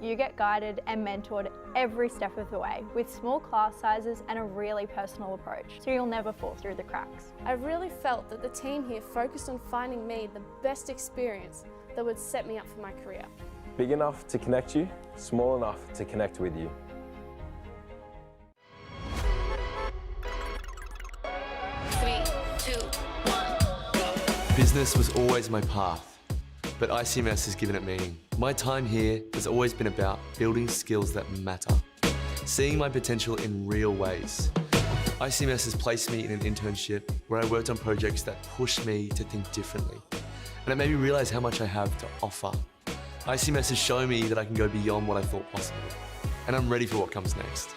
You get guided and mentored every step of the way with small class sizes and a really personal approach, so you'll never fall through the cracks. I really felt that the team here focused on finding me the best experience that would set me up for my career. Big enough to connect you, small enough to connect with you. Business was always my path, but ICMS has given it meaning. My time here has always been about building skills that matter, seeing my potential in real ways. ICMS has placed me in an internship where I worked on projects that pushed me to think differently, and it made me realise how much I have to offer. ICMS has shown me that I can go beyond what I thought possible, and I'm ready for what comes next.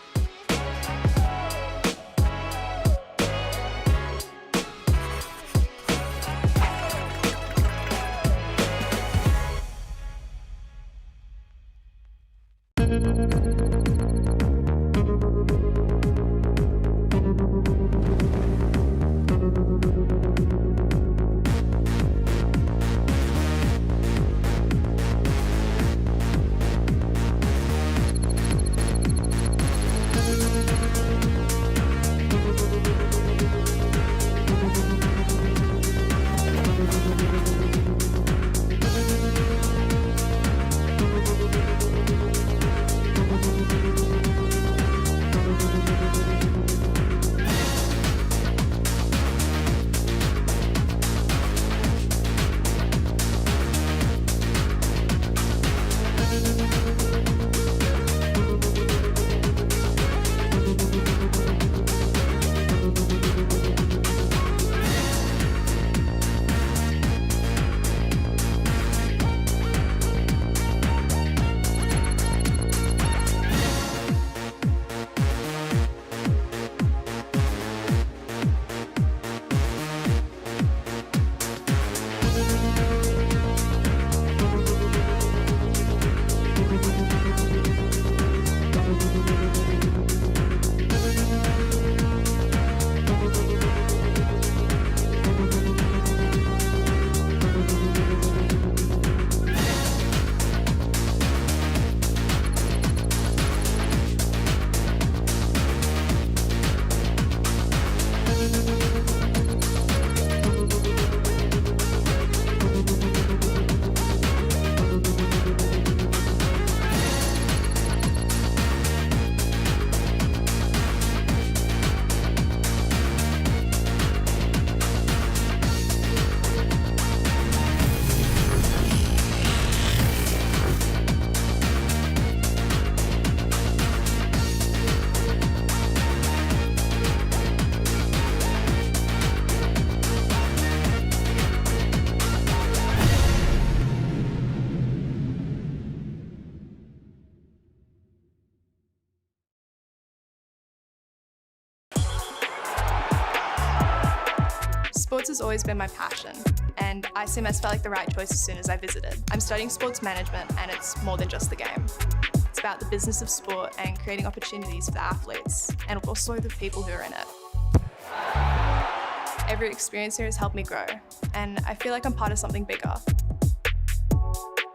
Sports has always been my passion, and ICMS felt like the right choice as soon as I visited. I'm studying sports management, and it's more than just the game. It's about the business of sport and creating opportunities for the athletes, and also the people who are in it. Every experience here has helped me grow, and I feel like I'm part of something bigger.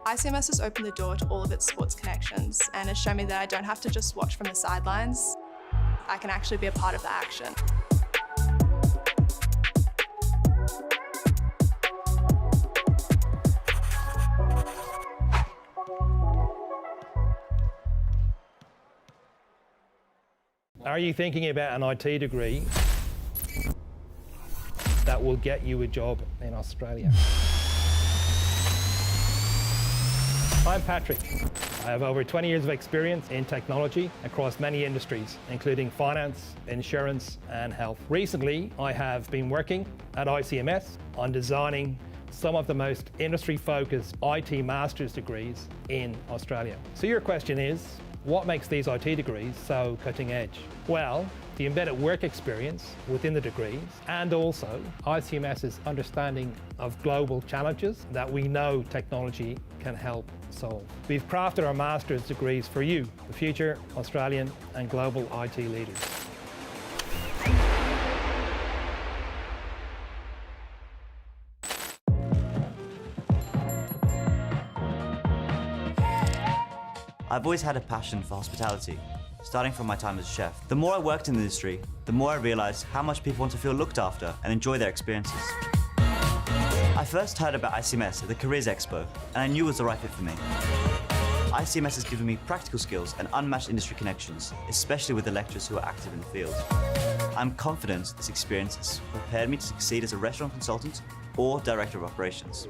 ICMS has opened the door to all of its sports connections and has shown me that I don't have to just watch from the sidelines. I can actually be a part of the action. Are you thinking about an IT degree that will get you a job in Australia? I'm Patrick. I have over 20 years of experience in technology across many industries, including finance, insurance, and health. Recently, I have been working at ICMS on designing some of the most industry-focused IT master's degrees in Australia. So your question is, what makes these IT degrees so cutting edge? Well, the embedded work experience within the degrees, and also ICMS's understanding of global challenges that we know technology can help solve. We've crafted our master's degrees for you, the future Australian and global IT leaders. I've always had a passion for hospitality, starting from my time as a chef. The more I worked in the industry, the more I realised how much people want to feel looked after and enjoy their experiences. I first heard about ICMS at the Careers Expo, and I knew it was the right fit for me. ICMS has given me practical skills and unmatched industry connections, especially with the lecturers who are active in the field. I'm confident this experience has prepared me to succeed as a restaurant consultant or director of operations.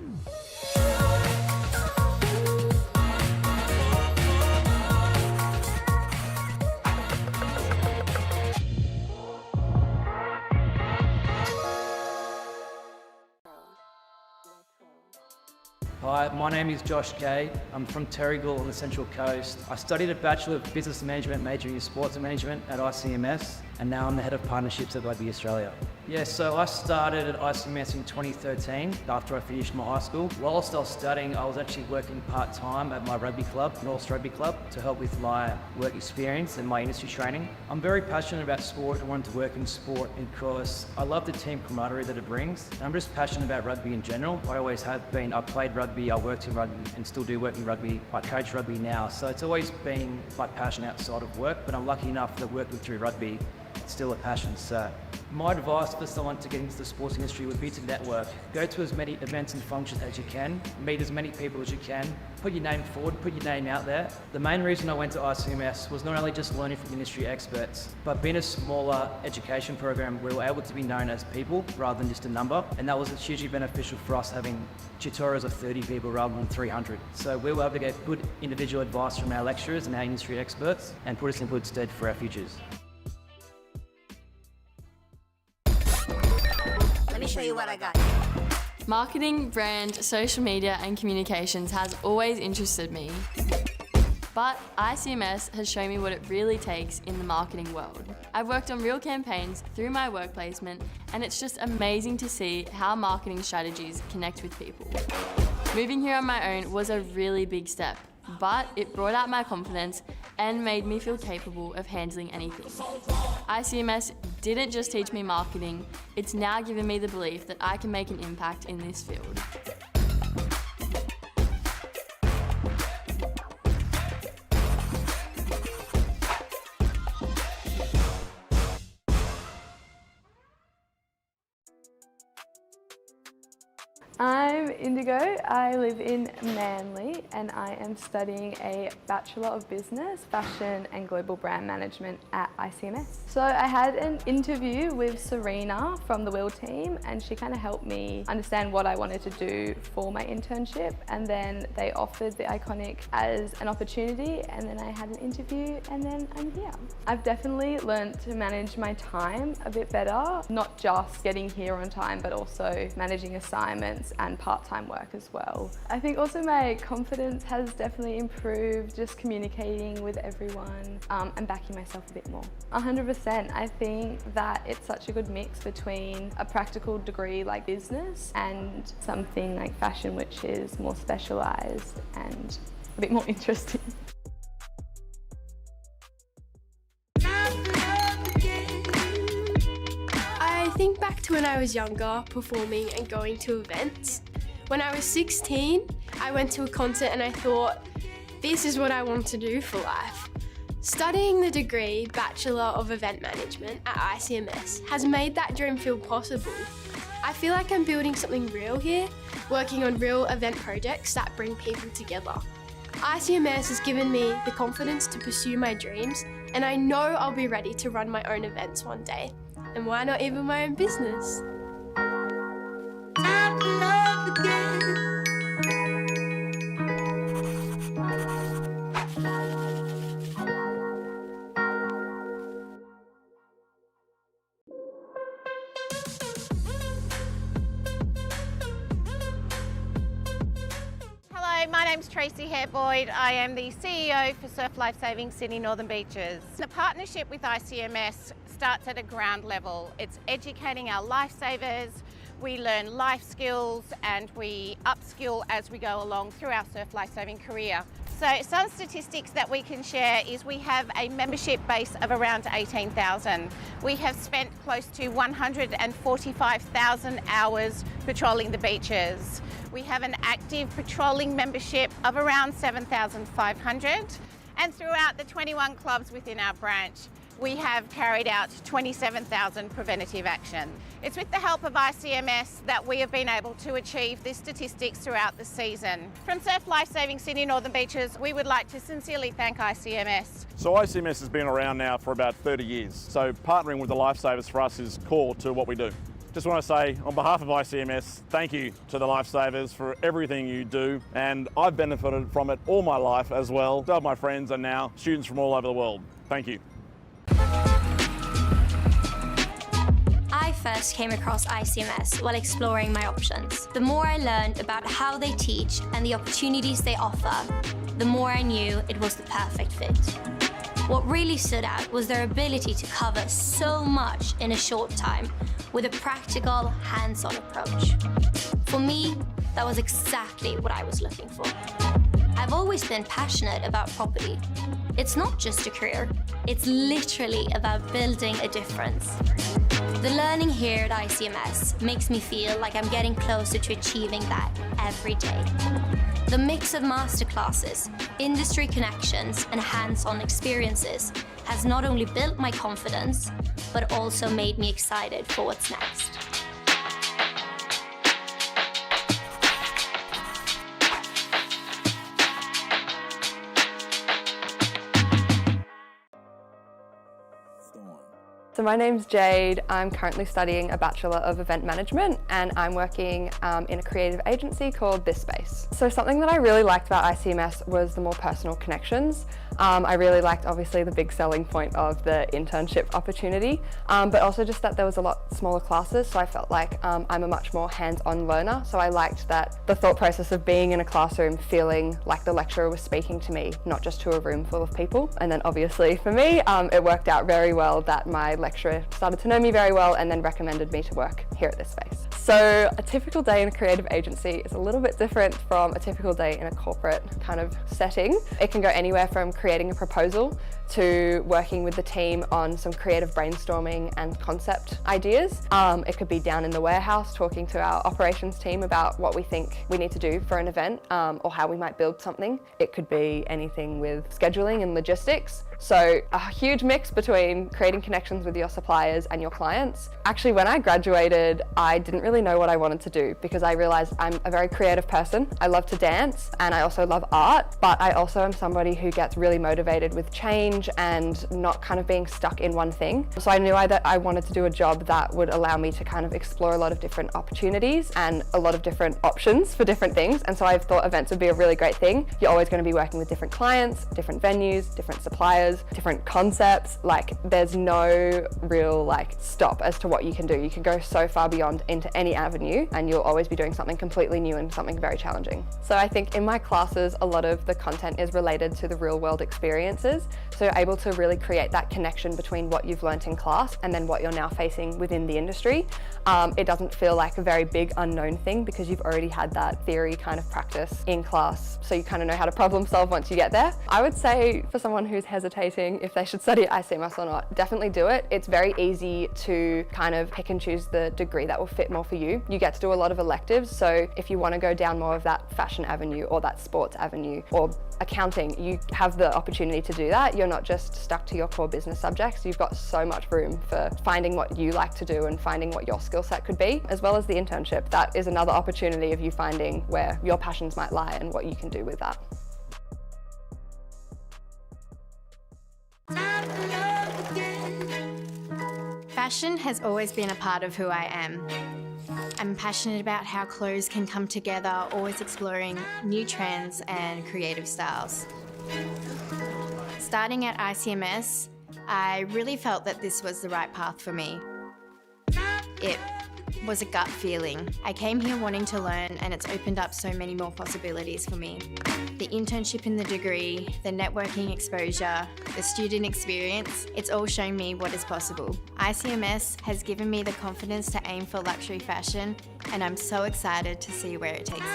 Hi, my name is Josh Kay. I'm from Terrigal on the Central Coast. I studied a Bachelor of Business Management majoring in Sports Management at ICMS, and now I'm the Head of Partnerships at Rugby Australia. Yeah, so I started at ICMS in 2013 after I finished my high school. Whilst I was studying, I was actually working part-time at my rugby club, North Rugby Club, to help with my work experience and my industry training. I'm very passionate about sport. I wanted to work in sport because I love the team camaraderie that it brings. And I'm just passionate about rugby in general. I always have been. I played rugby, I worked in rugby and still do work in rugby. I coach rugby now, so it's always been my passion outside of work, but I'm lucky enough that working through rugby, it's still a passion. So my advice for someone to get into the sports industry would be to network. Go to as many events and functions as you can, meet as many people as you can, put your name forward, put your name out there. The main reason I went to ICMS was not only just learning from industry experts, but being a smaller education program, we were able to be known as people rather than just a number, and that was hugely beneficial for us having tutorials of 30 people rather than 300. So we were able to get good individual advice from our lecturers and our industry experts and put us in good stead for our futures. Let me show you what I got. Marketing, brand, social media and communications has always interested me. But ICMS has shown me what it really takes in the marketing world. I've worked on real campaigns through my work placement, and it's just amazing to see how marketing strategies connect with people. Moving here on my own was a really big step, but it brought out my confidence and made me feel capable of handling anything. ICMS didn't just teach me marketing, it's now given me the belief that I can make an impact in this field. I'm Indigo. I live in Manly and I am studying a Bachelor of Business, Fashion and Global Brand Management at ICMS. So I had an interview with Serena from the Will team and she kind of helped me understand what I wanted to do for my internship, and then they offered the Iconic as an opportunity, and then I had an interview and then I'm here. I've definitely learned to manage my time a bit better, not just getting here on time but also managing assignments and part-time work as well. I think also my confidence has definitely improved, just communicating with everyone and backing myself a bit more. 100%. I think that it's such a good mix between a practical degree like business and something like fashion, which is more specialised and a bit more interesting. I think back to when I was younger, performing and going to events. When I was 16, I went to a concert and I thought, this is what I want to do for life. Studying the degree Bachelor of Event Management at ICMS has made that dream feel possible. I feel like I'm building something real here, working on real event projects that bring people together. ICMS has given me the confidence to pursue my dreams, and I know I'll be ready to run my own events one day. And why not even my own business? Time to love again. Hello, my name's Tracy Hare-Boyd. I am the CEO for Surf Lifesaving Sydney Northern Beaches. The partnership with ICMS starts at a ground level. It's educating our lifesavers. We learn life skills and we upskill as we go along through our surf lifesaving career. So some statistics that we can share is we have a membership base of around 18,000. We have spent close to 145,000 hours patrolling the beaches. We have an active patrolling membership of around 7,500. And throughout the 21 clubs within our branch, we have carried out 27,000 preventative actions. It's with the help of ICMS that we have been able to achieve these statistics throughout the season. From Surf Lifesaving Sydney Northern Beaches, we would like to sincerely thank ICMS. So ICMS has been around now for about 30 years. So partnering with the Lifesavers for us is core to what we do. Just want to say, on behalf of ICMS, thank you to the Lifesavers for everything you do, and I've benefited from it all my life as well. So have my friends and now students from all over the world. Thank you. I first came across ICMS while exploring my options. The more I learned about how they teach and the opportunities they offer, the more I knew it was the perfect fit. What really stood out was their ability to cover so much in a short time with a practical, hands-on approach. For me, that was exactly what I was looking for. I've always been passionate about property. It's not just a career, it's literally about building a difference. The learning here at ICMS makes me feel like I'm getting closer to achieving that every day. The mix of masterclasses, industry connections, and hands-on experiences has not only built my confidence, but also made me excited for what's next. So my name's Jade. I'm currently studying a Bachelor of Event Management and I'm working in a creative agency called This Space. So something that I really liked about ICMS was the more personal connections. I really liked obviously the big selling point of the internship opportunity, but also just that there was a lot smaller classes, so I felt like I'm a much more hands-on learner. So I liked that the thought process of being in a classroom feeling like the lecturer was speaking to me, not just to a room full of people. And then obviously for me, it worked out very well that my lecturer started to know me very well and then recommended me to work here at This Space. So a typical day in a creative agency is a little bit different from a typical day in a corporate kind of setting. It can go anywhere from creating a proposal to working with the team on some creative brainstorming and concept ideas. It could be down in the warehouse talking to our operations team about what we think we need to do for an event or how we might build something. It could be anything with scheduling and logistics. So a huge mix between creating connections with your suppliers and your clients. Actually, when I graduated, I didn't really know what I wanted to do because I realized I'm a very creative person. I love to dance and I also love art, but I also am somebody who gets really motivated with change and not kind of being stuck in one thing. So I knew that I wanted to do a job that would allow me to kind of explore a lot of different opportunities and a lot of different options for different things. And so I thought events would be a really great thing. You're always going to be working with different clients, different venues, different suppliers, different concepts. Like there's no real stop as to what you can do. You can go so far beyond into any avenue and you'll always be doing something completely new and something very challenging. So I think in my classes, a lot of the content is related to the real world experiences. So you're able to really create that connection between what you've learnt in class and then what you're now facing within the industry. It doesn't feel like a very big unknown thing because you've already had that theory kind of practice in class. So you kind of know how to problem solve once you get there. I would say for someone who's hesitating if they should study at ICMS or not, definitely do it. It's very easy to kind of pick and choose the degree that will fit more for you. You get to do a lot of electives. So if you want to go down more of that fashion avenue or that sports avenue or accounting, you have the opportunity to do that. You're not just stuck to your core business subjects. You've got so much room for finding what you like to do and finding what your skill set could be, as well as the internship. That is another opportunity of you finding where your passions might lie and what you can do with that. Fashion has always been a part of who I am. I'm passionate about how clothes can come together, always exploring new trends and creative styles. Starting at ICMS, I really felt that this was the right path for me. It was a gut feeling. I came here wanting to learn and it's opened up so many more possibilities for me. The internship in the degree, the networking exposure, the student experience, it's all shown me what is possible. ICMS has given me the confidence to aim for luxury fashion and I'm so excited to see where it takes me.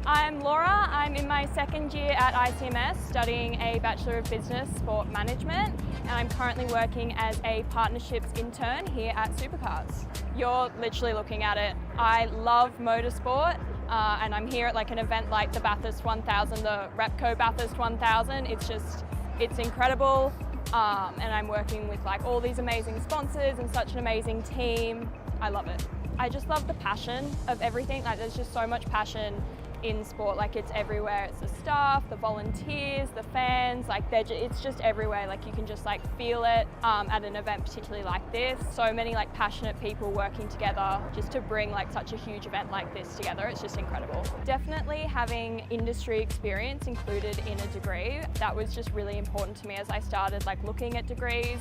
I'm Laura, I'm in my second year at ICMS studying a Bachelor of Business Sport Management, and I'm currently working as a partnerships intern here at Supercars. You're literally looking at it. I love motorsport, and I'm here at like an event like the Bathurst 1000, the Repco Bathurst 1000. It's incredible, and I'm working with like all these amazing sponsors and such an amazing team. I love it. I just love the passion of everything. Like, there's just so much passion in sport. Like, it's everywhere. It's the staff, the volunteers, the fans, like it's just everywhere. Like, you can just like feel it at an event particularly like this. So many like passionate people working together just to bring like such a huge event like this together. It's just incredible. Definitely having industry experience included in a degree, that was just really important to me as I started like looking at degrees.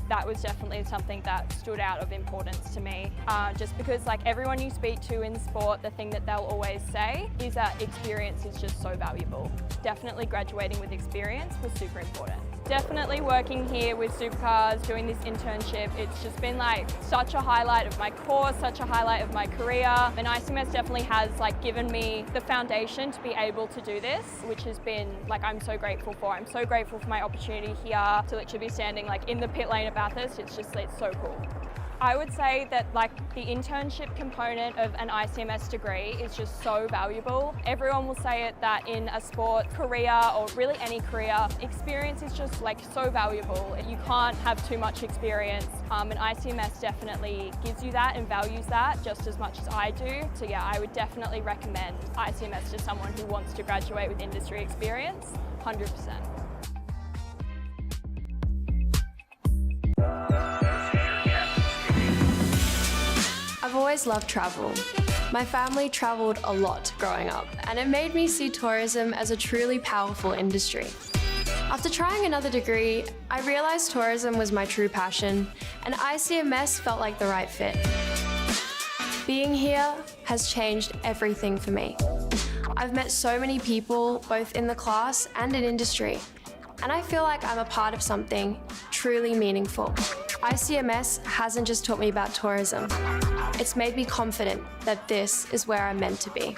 That was definitely something that stood out of importance to me. Just because like everyone you speak to in sport, the thing that they'll always say is that experience is just so valuable. Definitely graduating with experience was super important. Definitely working here with Supercars, doing this internship, it's just been like such a highlight of my course, such a highlight of my career. And ICMS definitely has like given me the foundation to be able to do this, which has been like, I'm so grateful for. I'm so grateful for my opportunity here to literally be standing like in the pit lane at Bathurst. It's so cool. I would say that like the internship component of an ICMS degree is just so valuable. Everyone will say it that in a sport career or really any career, experience is just like so valuable. You can't have too much experience, and ICMS definitely gives you that and values that just as much as I do. So yeah, I would definitely recommend ICMS to someone who wants to graduate with industry experience, 100%. I've always loved travel. My family travelled a lot growing up, and it made me see tourism as a truly powerful industry. After trying another degree, I realised tourism was my true passion, and ICMS felt like the right fit. Being here has changed everything for me. I've met so many people, both in the class and in industry, and I feel like I'm a part of something truly meaningful. ICMS hasn't just taught me about tourism. It's made me confident that this is where I'm meant to be.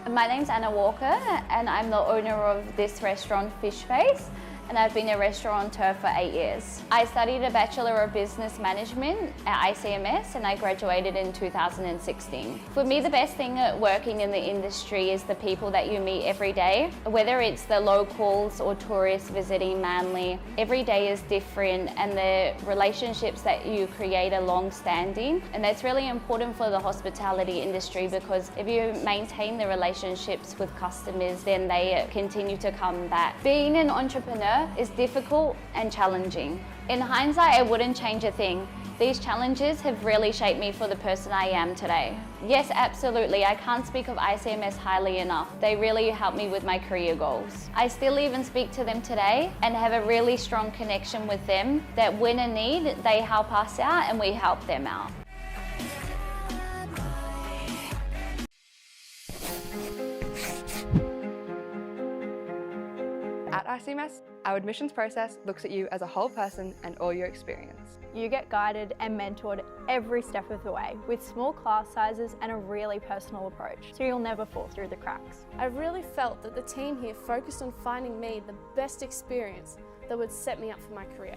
My name's Anna Walker, and I'm the owner of this restaurant, Fish Face, and I've been a restaurateur for 8 years. I studied a Bachelor of Business Management at ICMS, and I graduated in 2016. For me, the best thing at working in the industry is the people that you meet every day. Whether it's the locals or tourists visiting Manly, every day is different, and the relationships that you create are long-standing. And that's really important for the hospitality industry, because if you maintain the relationships with customers, then they continue to come back. Being an entrepreneur is difficult and challenging. In hindsight, I wouldn't change a thing. These challenges have really shaped me for the person I am today. Yes, absolutely, I can't speak of ICMS highly enough. They really helped me with my career goals. I still even speak to them today and have a really strong connection with them, that when in need, they help us out and we help them out. At ICMS, our admissions process looks at you as a whole person and all your experience. You get guided and mentored every step of the way with small class sizes and a really personal approach, so you'll never fall through the cracks. I really felt that the team here focused on finding me the best experience that would set me up for my career.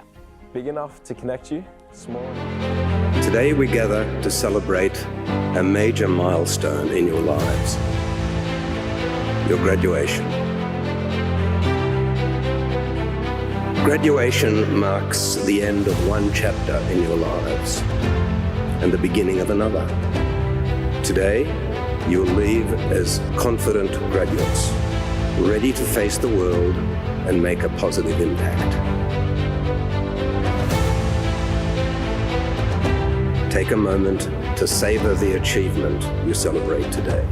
Big enough to connect you, small enough. Today we gather to celebrate a major milestone in your lives, your graduation. Graduation marks the end of one chapter in your lives and the beginning of another. Today, you will leave as confident graduates, ready to face the world and make a positive impact. Take a moment to savor the achievement you celebrate today.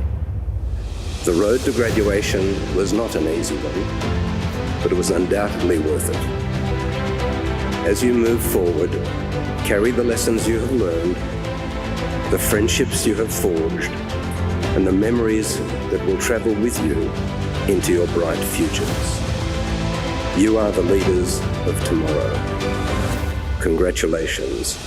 The road to graduation was not an easy one, but it was undoubtedly worth it. As you move forward, carry the lessons you have learned, the friendships you have forged, and the memories that will travel with you into your bright futures. You are the leaders of tomorrow. Congratulations.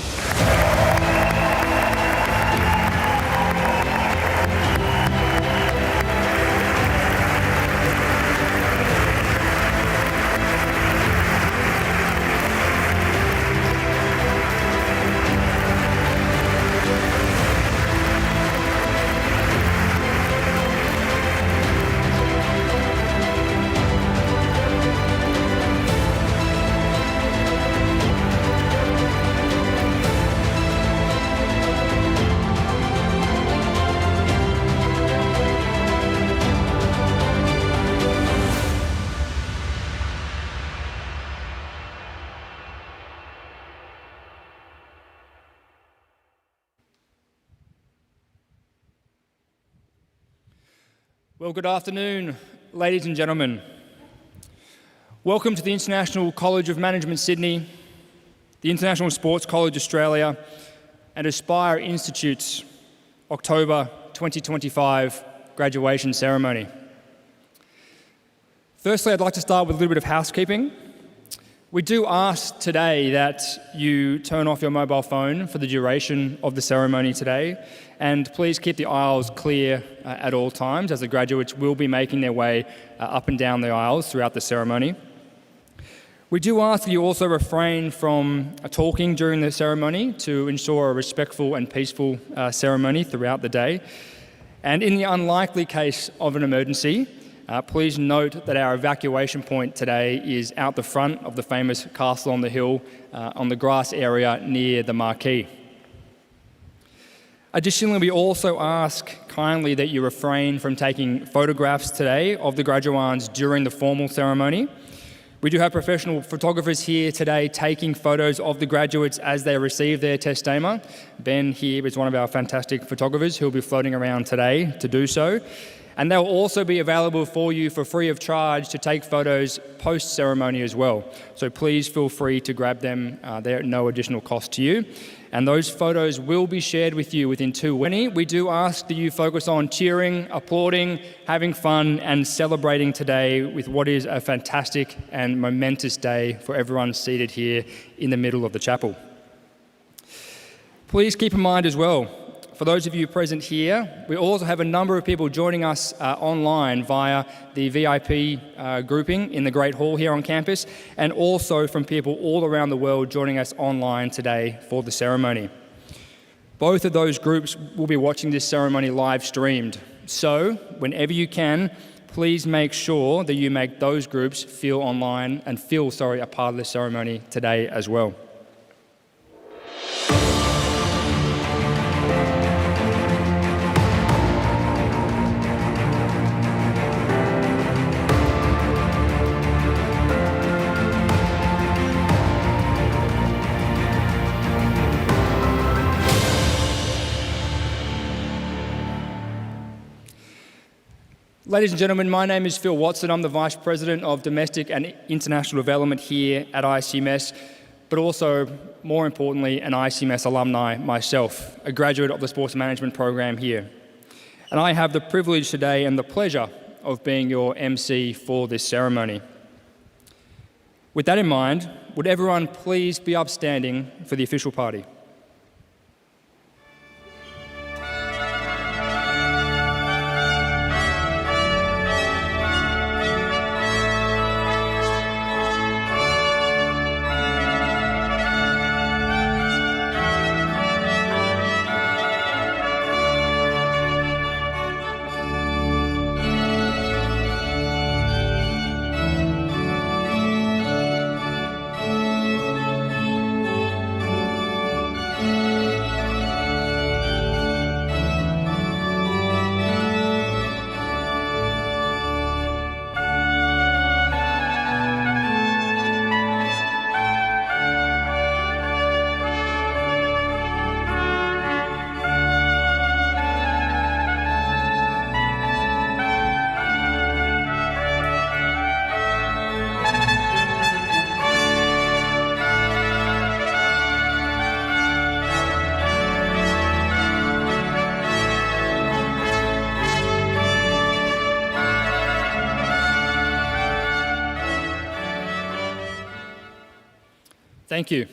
Well, good afternoon, ladies and gentlemen. Welcome to the International College of Management Sydney, the International Sports College Australia, and Aspire Institute's October 2025 graduation ceremony. Firstly, I'd like to start with a little bit of housekeeping. We do ask today that you turn off your mobile phone for the duration of the ceremony today, and please keep the aisles clear at all times, as the graduates will be making their way up and down the aisles throughout the ceremony. We do ask that you also refrain from talking during the ceremony to ensure a respectful and peaceful ceremony throughout the day. And in the unlikely case of an emergency, please note that our evacuation point today is out the front of the famous Castle on the Hill on the grass area near the marquee. Additionally, we also ask kindly that you refrain from taking photographs today of the graduands during the formal ceremony. We do have professional photographers here today taking photos of the graduates as they receive their testama. Ben here is one of our fantastic photographers who will be floating around today to do so. And they'll also be available for you for free of charge to take photos post-ceremony as well. So please feel free to grab them. They're at no additional cost to you. And those photos will be shared with you within 2 weeks. We do ask that you focus on cheering, applauding, having fun, and celebrating today with what is a fantastic and momentous day for everyone seated here in the middle of the chapel. Please keep in mind as well, for those of you present here, we also have a number of people joining us online via the VIP grouping in the Great Hall here on campus, and also from people all around the world joining us online today for the ceremony. Both of those groups will be watching this ceremony live streamed. So, whenever you can, please make sure that you make those groups feel online and feel a part of the ceremony today as well. Ladies and gentlemen, my name is Phil Watson. I'm the Vice President of Domestic and International Development here at ICMS, but also, more importantly, an ICMS alumni myself, a graduate of the Sports Management program here. And I have the privilege today and the pleasure of being your MC for this ceremony. With that in mind, would everyone please be upstanding for the official party? Thank you.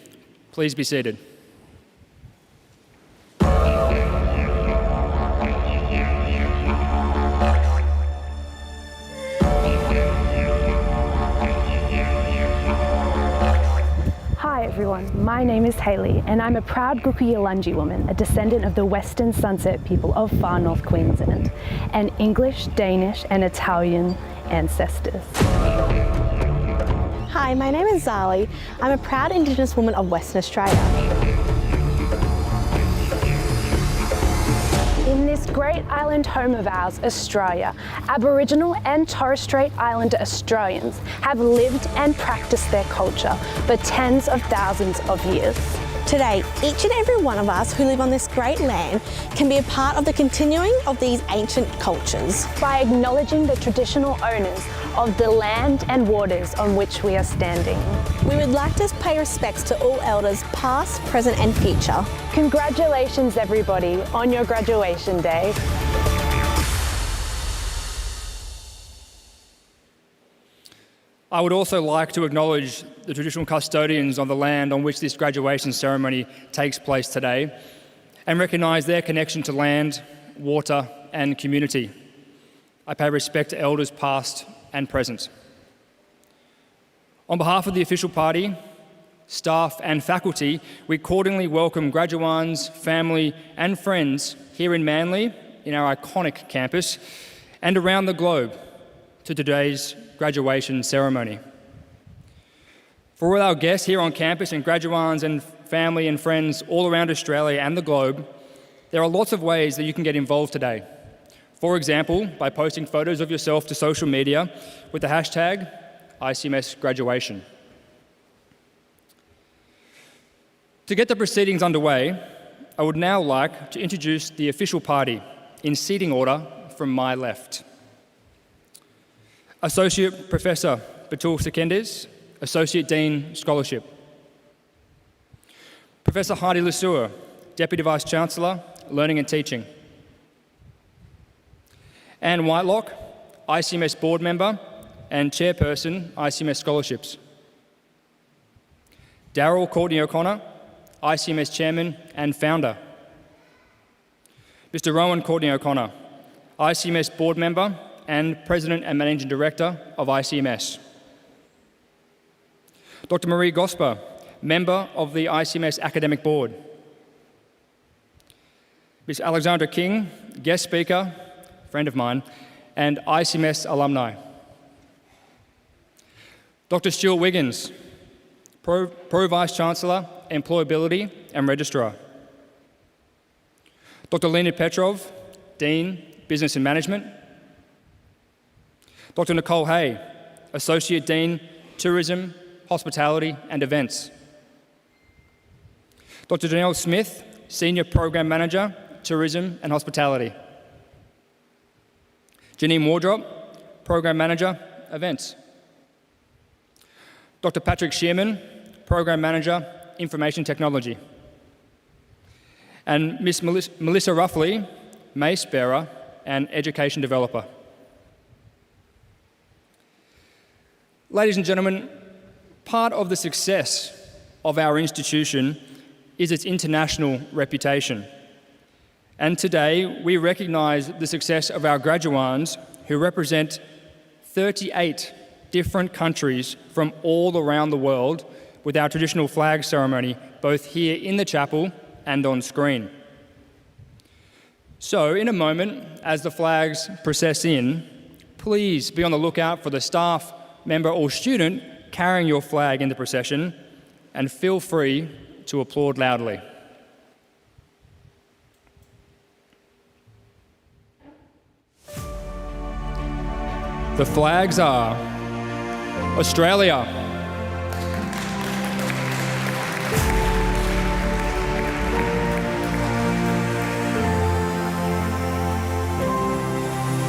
Please be seated. Hi everyone, my name is Hayley and I'm a proud Gukuyalanji woman, a descendant of the Western Sunset people of far north Queensland, and English, Danish and Italian ancestors. Hi, my name is Zali. I'm a proud Indigenous woman of Western Australia. In this great island home of ours, Australia, Aboriginal and Torres Strait Islander Australians have lived and practiced their culture for tens of thousands of years. Today, each and every one of us who live on this great land can be a part of the continuing of these ancient cultures. By acknowledging the traditional owners of the land and waters on which we are standing. We would like to pay respects to all elders past, present and future. Congratulations everybody on your graduation day. I would also like to acknowledge the traditional custodians of the land on which this graduation ceremony takes place today and recognise their connection to land, water and community. I pay respect to elders past and present. On behalf of the official party, staff and faculty, we cordially welcome graduands, family and friends here in Manly, in our iconic campus, and around the globe to today's graduation ceremony. For all our guests here on campus and graduands and family and friends all around Australia and the globe, there are lots of ways that you can get involved today. For example, by posting photos of yourself to social media with the hashtag ICMS graduation. To get the proceedings underway, I would now like to introduce the official party in seating order from my left. Associate Professor Batul Sekendes, Associate Dean Scholarship. Professor Heidi Lesueur, Deputy Vice-Chancellor, Learning and Teaching. Anne Whitelock, ICMS Board Member and Chairperson, ICMS Scholarships. Daryl Courtney O'Connor, ICMS Chairman and Founder. Mr. Rowan Courtney O'Connor, ICMS Board Member and President and Managing Director of ICMS. Dr. Marie Gosper, Member of the ICMS Academic Board. Ms. Alexandra King, Guest Speaker, friend of mine, and ICMS alumni. Dr. Stuart Wiggins, Pro Vice-Chancellor, Employability and Registrar. Dr. Leonid Petrov, Dean, Business and Management. Dr. Nicole Hay, Associate Dean, Tourism, Hospitality and Events. Dr. Janelle Smith, Senior Program Manager, Tourism and Hospitality. Janine Wardrop, Program Manager, Events. Dr. Patrick Shearman, Program Manager, Information Technology. And Ms. Melissa Ruffley, Mace Bearer and Education Developer. Ladies and gentlemen, part of the success of our institution is its international reputation. And today, we recognise the success of our graduands who represent 38 different countries from all around the world with our traditional flag ceremony, both here in the chapel and on screen. So, in a moment, as the flags process in, please be on the lookout for the staff, member or student carrying your flag in the procession, and feel free to applaud loudly. The flags are Australia,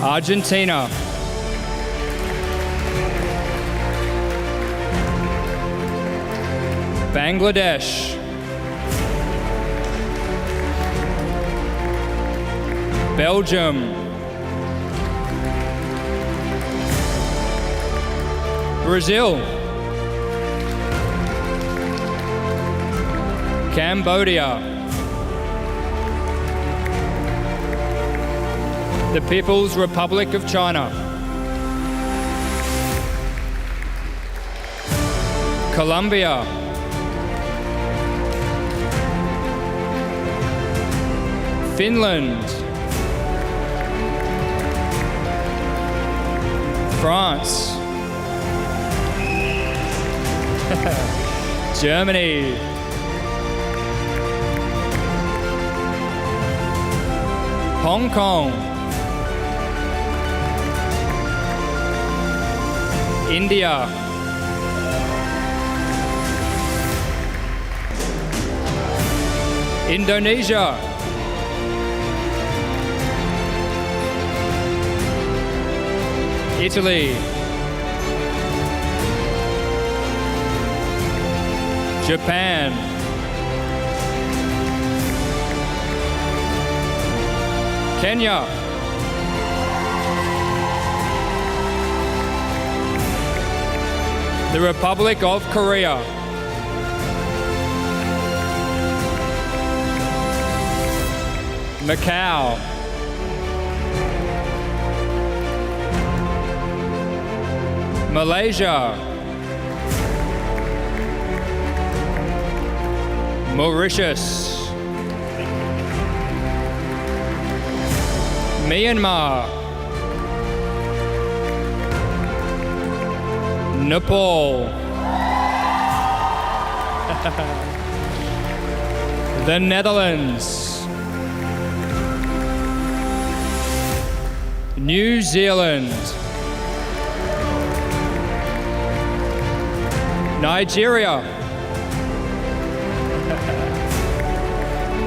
Argentina, Bangladesh, Belgium, Brazil, Cambodia, the People's Republic of China, Colombia, Finland, France, Germany, Hong Kong, India, Indonesia, Italy, Japan, Kenya, the Republic of Korea, Macau, Malaysia, Mauritius, Myanmar, Nepal, the Netherlands, New Zealand, Nigeria,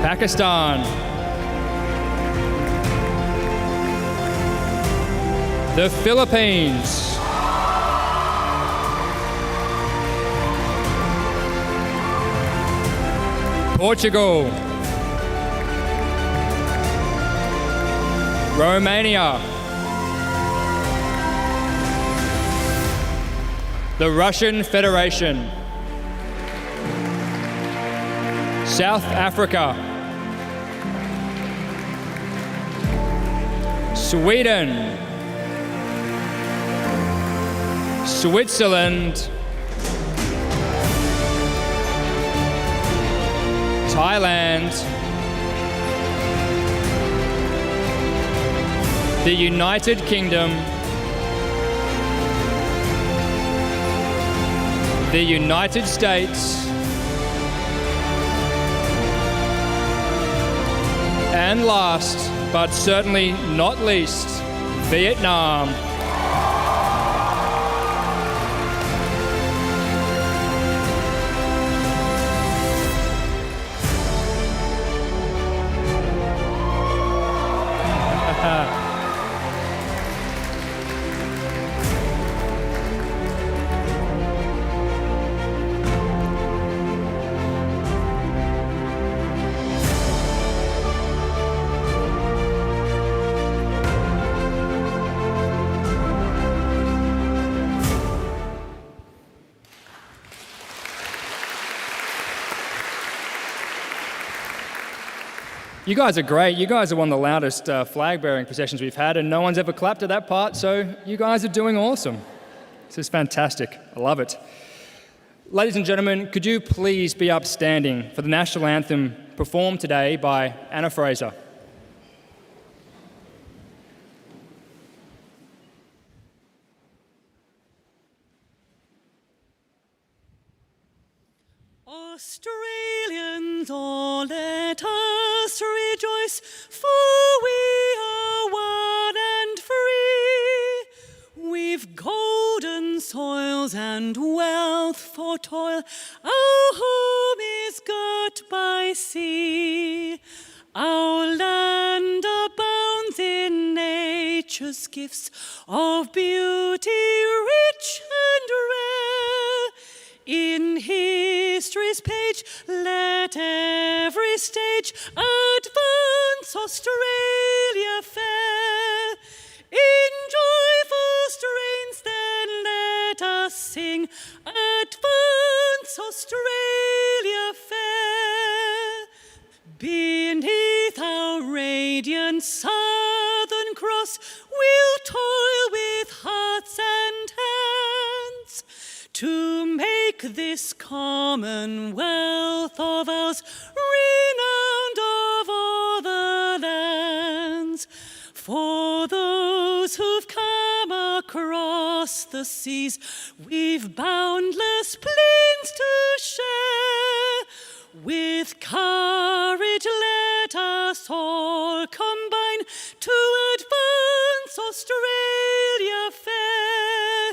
Pakistan, the Philippines, Portugal, Romania, the Russian Federation, South Africa, Sweden, Switzerland, Thailand, the United Kingdom, the United States, and last but certainly not least, Vietnam. You guys are great. You guys are one of the loudest flag-bearing processions we've had, and no one's ever clapped at that part, so you guys are doing awesome. This is fantastic. I love it. Ladies and gentlemen, could you please be upstanding for the national anthem performed today by Anna Fraser? Australians, all let us rejoice, for we are one and free. We've golden soils and wealth for toil, our home is girt by sea. Our land abounds in nature's gifts of beauty rich and rare. In history's page, let every stage advance Australia fair. In joyful strains then let us sing, advance Australia fair. radiant Southern Cross, we'll toil with hearts and hands to make this commonwealth of ours renowned of all the lands. For those who've come across the seas, we've boundless plains to share. With courage let us all combine to advance Australia fair.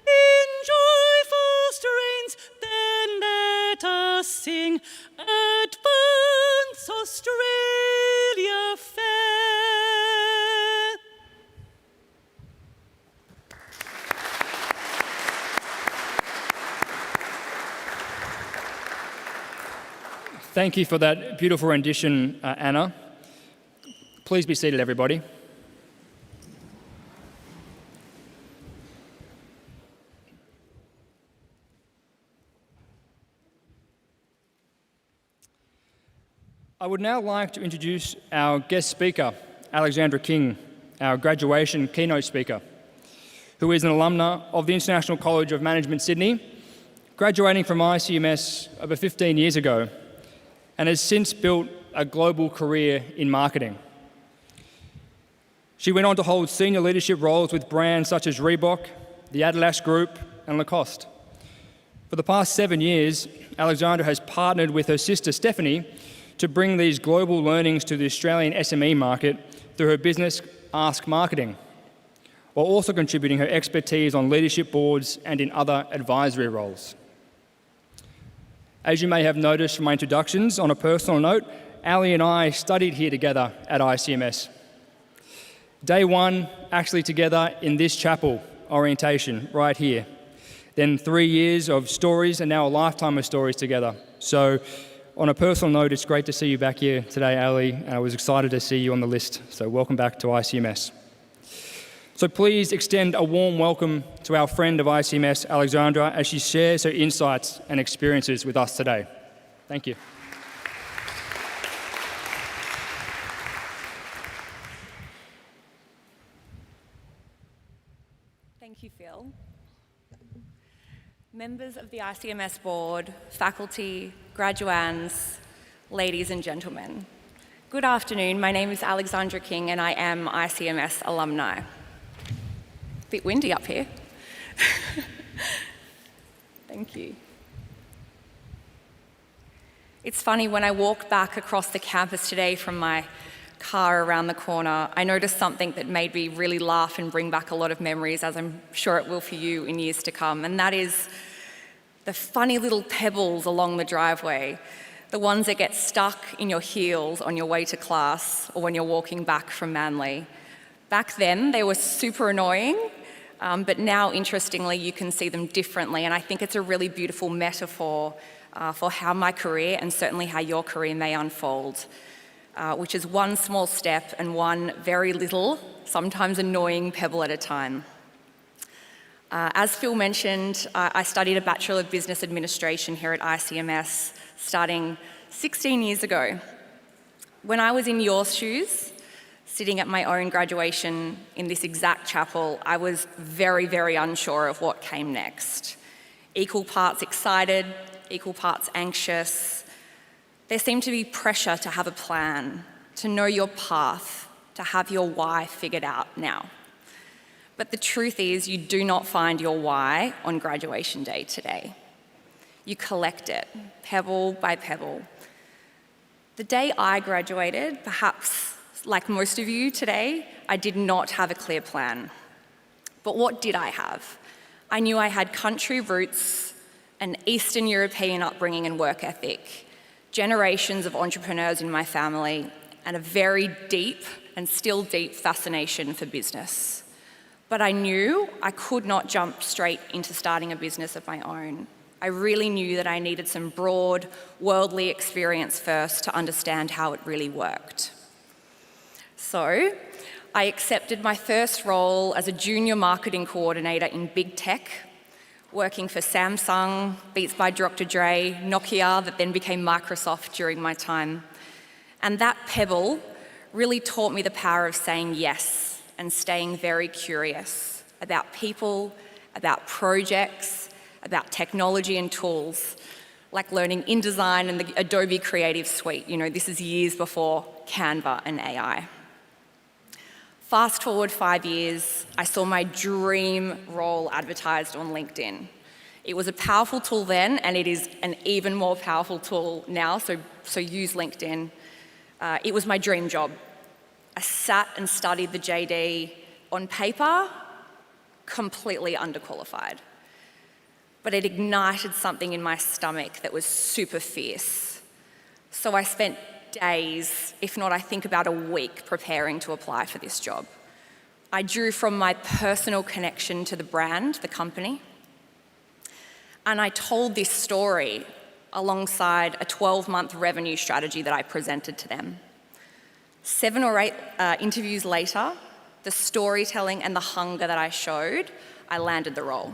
In joyful strains then let us sing, advance Australia fair. Thank you for that beautiful rendition, Anna. Please be seated, everybody. I would now like to introduce our guest speaker, Alexandra King, our graduation keynote speaker, who is an alumna of the International College of Management, Sydney, graduating from ICMS over 15 years ago, and has since built a global career in marketing. She went on to hold senior leadership roles with brands such as Reebok, the Adidas Group, and Lacoste. For the past 7 years, Alexandra has partnered with her sister Stephanie to bring these global learnings to the Australian SME market through her business Ask Marketing, while also contributing her expertise on leadership boards and in other advisory roles. As you may have noticed from my introductions, on a personal note, Ali and I studied here together at ICMS. Day one, actually together in this chapel, orientation, right here. Then 3 years of stories and now a lifetime of stories together. So on a personal note, it's great to see you back here today, Ali, and I was excited to see you on the list. So welcome back to ICMS. So please extend a warm welcome to our friend of ICMS, Alexandra, as she shares her insights and experiences with us today. Thank you. Thank you, Phil. Members of the ICMS board, faculty, graduands, ladies and gentlemen. Good afternoon, my name is Alexandra King and I am ICMS alumni. Bit windy up here. Thank you. It's funny, when I walk back across the campus today from my car around the corner, I noticed something that made me really laugh and bring back a lot of memories, as I'm sure it will for you in years to come, and that is the funny little pebbles along the driveway, the ones that get stuck in your heels on your way to class or when you're walking back from Manly. Back then, they were super annoying, but now, interestingly, you can see them differently, and I think it's a really beautiful metaphor for how my career, and certainly how your career may unfold, which is one small step and one very little, sometimes annoying pebble at a time. As Phil mentioned, I studied a Bachelor of Business Administration here at ICMS starting 16 years ago. When I was in your shoes, sitting at my own graduation in this exact chapel, I was very, very unsure of what came next. Equal parts excited, equal parts anxious. There seemed to be pressure to have a plan, to know your path, to have your why figured out now. But the truth is, you do not find your why on graduation day today. You collect it, pebble by pebble. The day I graduated, perhaps like most of you today, I did not have a clear plan. But what did I have? I knew I had country roots, an Eastern European upbringing and work ethic, generations of entrepreneurs in my family, and a very deep and still deep fascination for business. But I knew I could not jump straight into starting a business of my own. I really knew that I needed some broad, worldly experience first to understand how it really worked. So I accepted my first role as a junior marketing coordinator in big tech, working for Samsung, Beats by Dr. Dre, Nokia, that then became Microsoft during my time. And that pebble really taught me the power of saying yes and staying very curious about people, about projects, about technology and tools, like learning InDesign and the Adobe Creative Suite. You know, this is years before Canva and AI. Fast forward 5 years, I saw my dream role advertised on LinkedIn. It was a powerful tool then, and it is an even more powerful tool now, so use LinkedIn. It was my dream job. I sat and studied the JD. On paper, completely underqualified. But it ignited something in my stomach that was super fierce. So I spent days, if not I think about a week, preparing to apply for this job. I drew from my personal connection to the brand, the company, and I told this story alongside a 12-month revenue strategy that I presented to them. 7 or 8 interviews later, the storytelling and the hunger that I showed, I landed the role.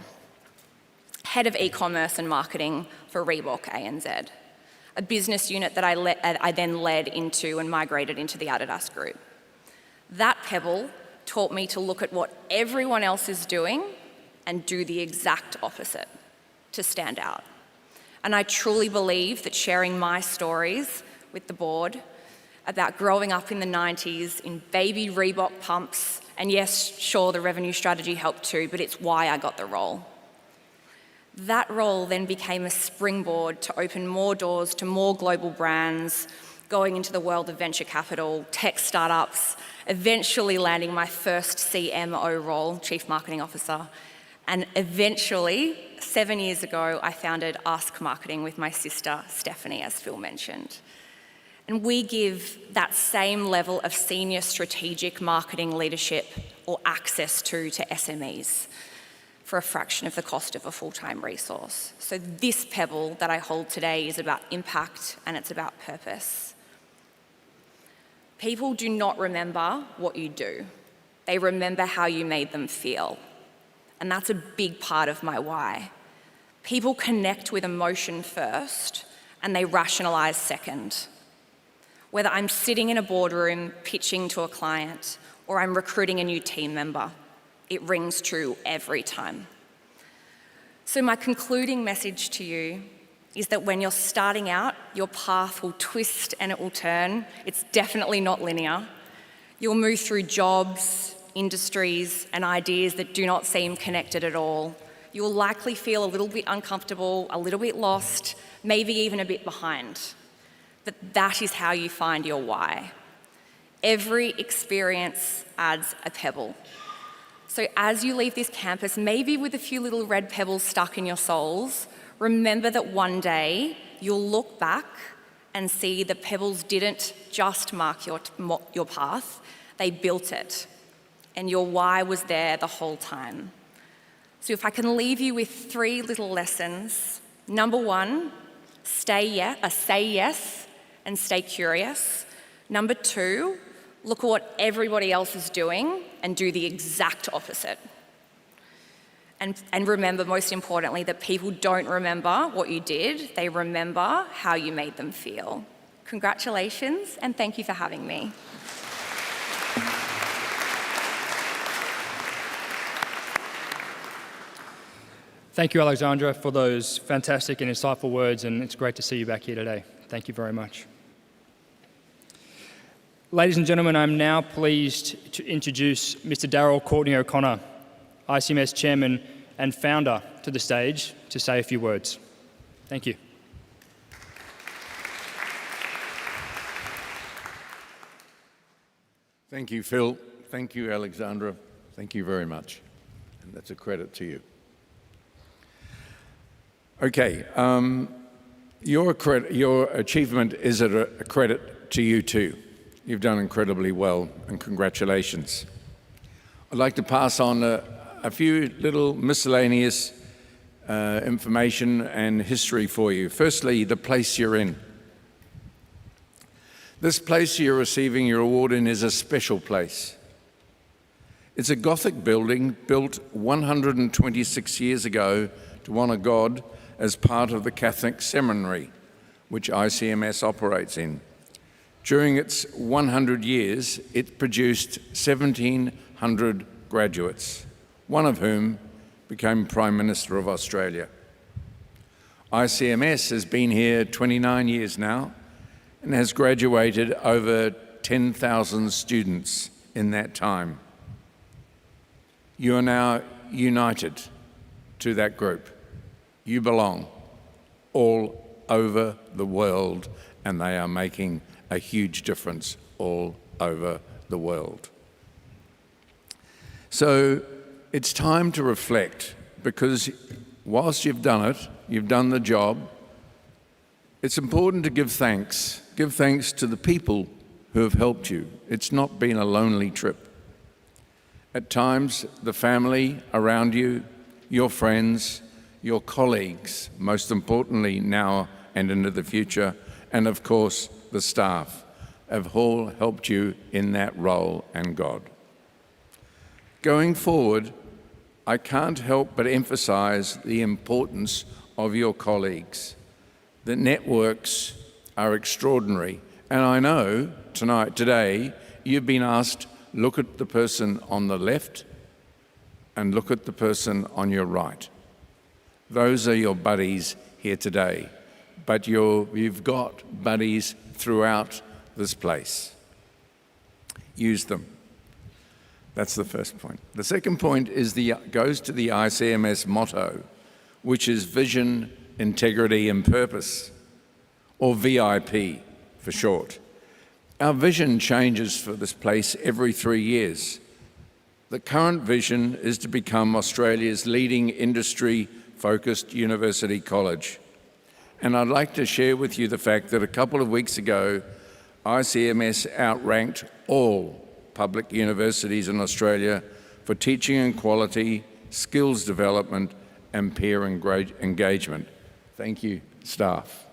Head of e-commerce and marketing for Reebok ANZ, a business unit that I then led into and migrated into the Adidas group. That pebble taught me to look at what everyone else is doing and do the exact opposite to stand out. And I truly believe that sharing my stories with the board about growing up in the 90s in baby Reebok pumps, and yes, sure, the revenue strategy helped too, but it's why I got the role. That role then became a springboard to open more doors to more global brands, going into the world of venture capital, tech startups, eventually landing my first CMO role, Chief Marketing Officer, and eventually, 7 years ago, I founded Ask Marketing with my sister, Stephanie, as Phil mentioned. And we give that same level of senior strategic marketing leadership or access to SMEs for a fraction of the cost of a full-time resource. So this pebble that I hold today is about impact and it's about purpose. People do not remember what you do. They remember how you made them feel. And that's a big part of my why. People connect with emotion first and they rationalize second. Whether I'm sitting in a boardroom pitching to a client or I'm recruiting a new team member, it rings true every time. So my concluding message to you is that when you're starting out, your path will twist and it will turn. It's definitely not linear. You'll move through jobs, industries, and ideas that do not seem connected at all. You'll likely feel a little bit uncomfortable, a little bit lost, maybe even a bit behind. But that is how you find your why. Every experience adds a pebble. So as you leave this campus, maybe with a few little red pebbles stuck in your soles, remember that one day you'll look back and see the pebbles didn't just mark your path, they built it. And your why was there the whole time. So if I can leave you with 3 little lessons. Number 1, say yes and stay curious. Number 2, look at what everybody else is doing and do the exact opposite. And remember, most importantly, that people don't remember what you did, they remember how you made them feel. Congratulations, and thank you for having me. Thank you, Alexandra, for those fantastic and insightful words, and it's great to see you back here today. Thank you very much. Ladies and gentlemen, I'm now pleased to introduce Mr. Darryl Courtney O'Connor, ICMS Chairman and Founder, to the stage to say a few words. Thank you. Thank you, Phil. Thank you, Alexandra. Thank you very much. And that's a credit to you. Okay, your achievement is a credit to you too. You've done incredibly well, and congratulations. I'd like to pass on a few little miscellaneous information and history for you. Firstly, the place you're in. This place you're receiving your award in is a special place. It's a Gothic building built 126 years ago to honour God as part of the Catholic seminary, which ICMS operates in. During its 100 years, it produced 1,700 graduates, one of whom became Prime Minister of Australia. ICMS has been here 29 years now and has graduated over 10,000 students in that time. You are now united to that group. You belong all over the world, and they are making a huge difference all over the world. So it's time to reflect, because whilst you've done it, you've done the job, it's important to give thanks. Give thanks to the people who have helped you. It's not been a lonely trip. At times, the family around you, your friends, your colleagues, most importantly now and into the future, and of course, the staff have all helped you in that role, and God. Going forward, I can't help but emphasize the importance of your colleagues. The networks are extraordinary, and I know today, you've been asked, look at the person on the left and look at the person on your right. Those are your buddies here today, but you've got buddies throughout this place. Use them. That's the first point. The second point goes to the ICMS motto, which is vision, integrity and purpose, or VIP for short. Our vision changes for this place every 3 years. The current vision is to become Australia's leading industry-focused university college. And I'd like to share with you the fact that a couple of weeks ago, ICMS outranked all public universities in Australia for teaching and quality, skills development, and peer engagement. Thank you, staff.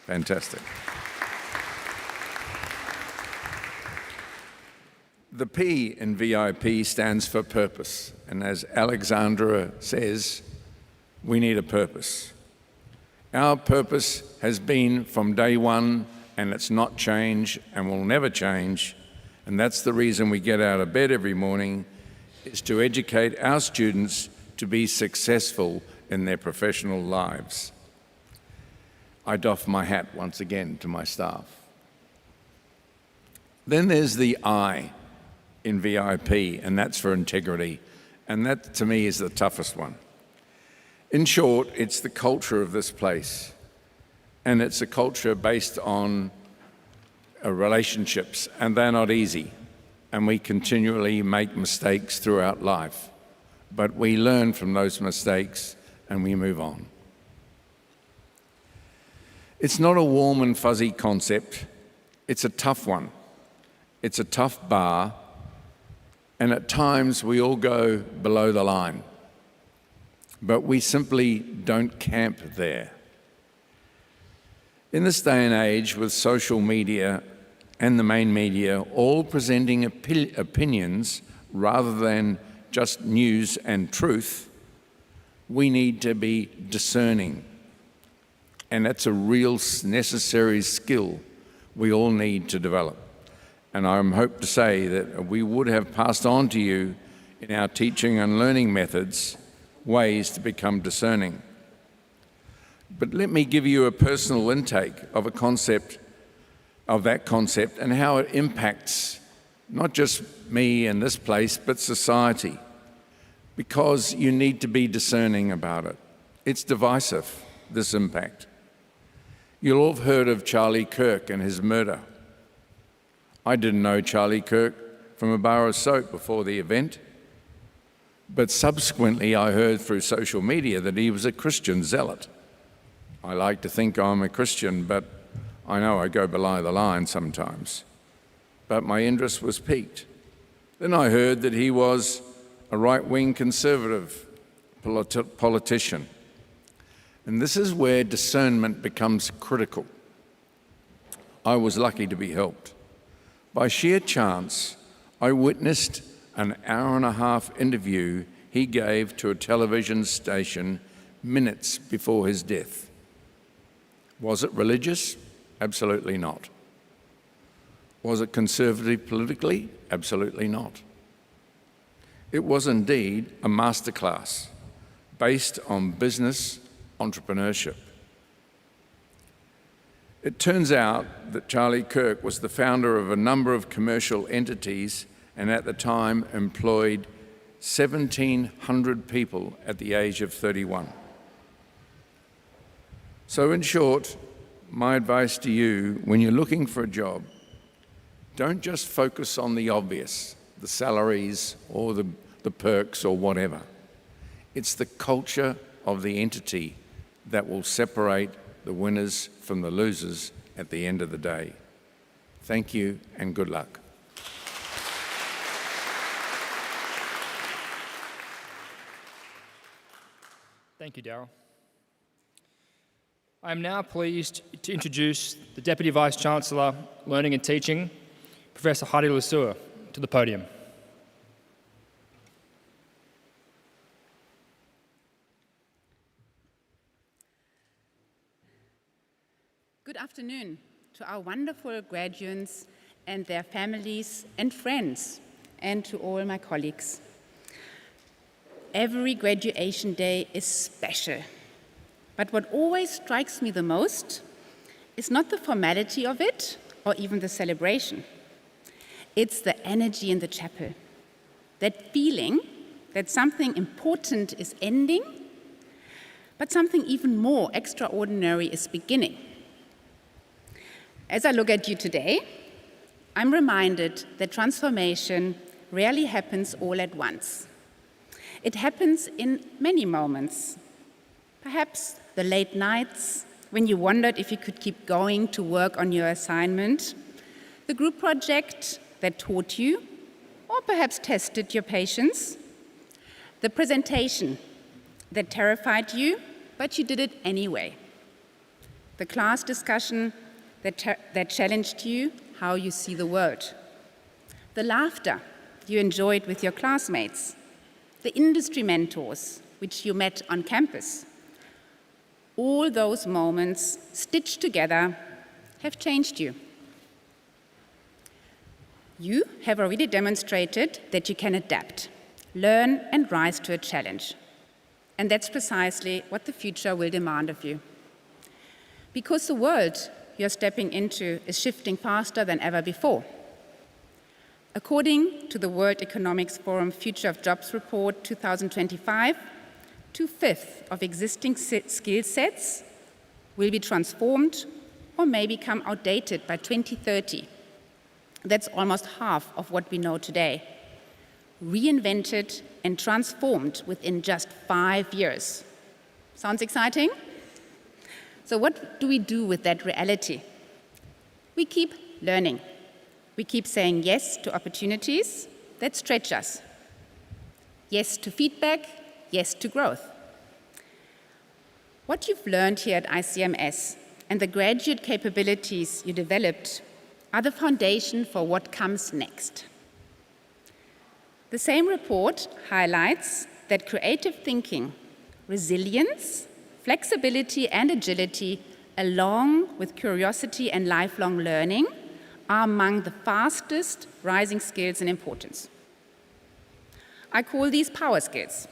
Fantastic. The P in VIP stands for purpose, and as Alexandra says, we need a purpose. Our purpose has been from day one, and it's not changed and will never change, and that's the reason we get out of bed every morning, is to educate our students to be successful in their professional lives. I doff my hat once again to my staff. Then there's the I in VIP, and that's for integrity, and that to me is the toughest one. In short, it's the culture of this place, and it's a culture based on relationships, and they're not easy, and we continually make mistakes throughout life, but we learn from those mistakes and we move on. It's not a warm and fuzzy concept, it's a tough one. It's a tough bar, and at times we all go below the line, but we simply don't camp there. In this day and age, with social media and the main media all presenting opinions rather than just news and truth, we need to be discerning. And that's a real necessary skill we all need to develop. And I hope to say that we would have passed on to you in our teaching and learning methods ways to become discerning. But let me give you a personal intake of that concept and how it impacts not just me and this place, but society, because you need to be discerning about it. It's divisive, this impact. You'll all have heard of Charlie Kirk and his murder. I didn't know Charlie Kirk from a bar of soap before the event, but subsequently I heard through social media that he was a Christian zealot. I like to think I'm a Christian, but I know I go below the line sometimes. But my interest was piqued. Then I heard that he was a right-wing conservative politician. And this is where discernment becomes critical. I was lucky to be helped. By sheer chance, I witnessed an hour-and-a-half interview he gave to a television station minutes before his death. Was it religious? Absolutely not. Was it conservative politically? Absolutely not. It was indeed a masterclass based on business entrepreneurship. It turns out that Charlie Kirk was the founder of a number of commercial entities and at the time employed 1,700 people at the age of 31. So in short, my advice to you, when you're looking for a job, don't just focus on the obvious, the salaries or the perks or whatever. It's the culture of the entity that will separate the winners from the losers at the end of the day. Thank you and good luck. Thank you, Darryl. I am now pleased to introduce the Deputy Vice-Chancellor, Learning and Teaching, Professor Heidi Lesueur, to the podium. Good afternoon to our wonderful graduates and their families and friends, and to all my colleagues. Every graduation day is special, but what always strikes me the most is not the formality of it or even the celebration. It's the energy in the chapel, that feeling that something important is ending, but something even more extraordinary is beginning. As I look at you today, I'm reminded that transformation rarely happens all at once. It happens in many moments. Perhaps the late nights when you wondered if you could keep going to work on your assignment, the group project that taught you, or perhaps tested your patience, the presentation that terrified you, but you did it anyway, the class discussion that challenged you how you see the world, the laughter you enjoyed with your classmates, the industry mentors which you met on campus. All those moments stitched together have changed you. You have already demonstrated that you can adapt, learn and rise to a challenge. And that's precisely what the future will demand of you. Because the world you're stepping into is shifting faster than ever before. According to the World Economic Forum Future of Jobs Report 2025, 2/5 of existing skill sets will be transformed or may become outdated by 2030. That's almost half of what we know today. Reinvented and transformed within just 5 years. Sounds exciting? So what do we do with that reality? We keep learning. We keep saying yes to opportunities that stretch us. Yes to feedback, yes to growth. What you've learned here at ICMS and the graduate capabilities you developed are the foundation for what comes next. The same report highlights that creative thinking, resilience, flexibility and agility, along with curiosity and lifelong learning, are among the fastest rising skills in importance. I call these power skills.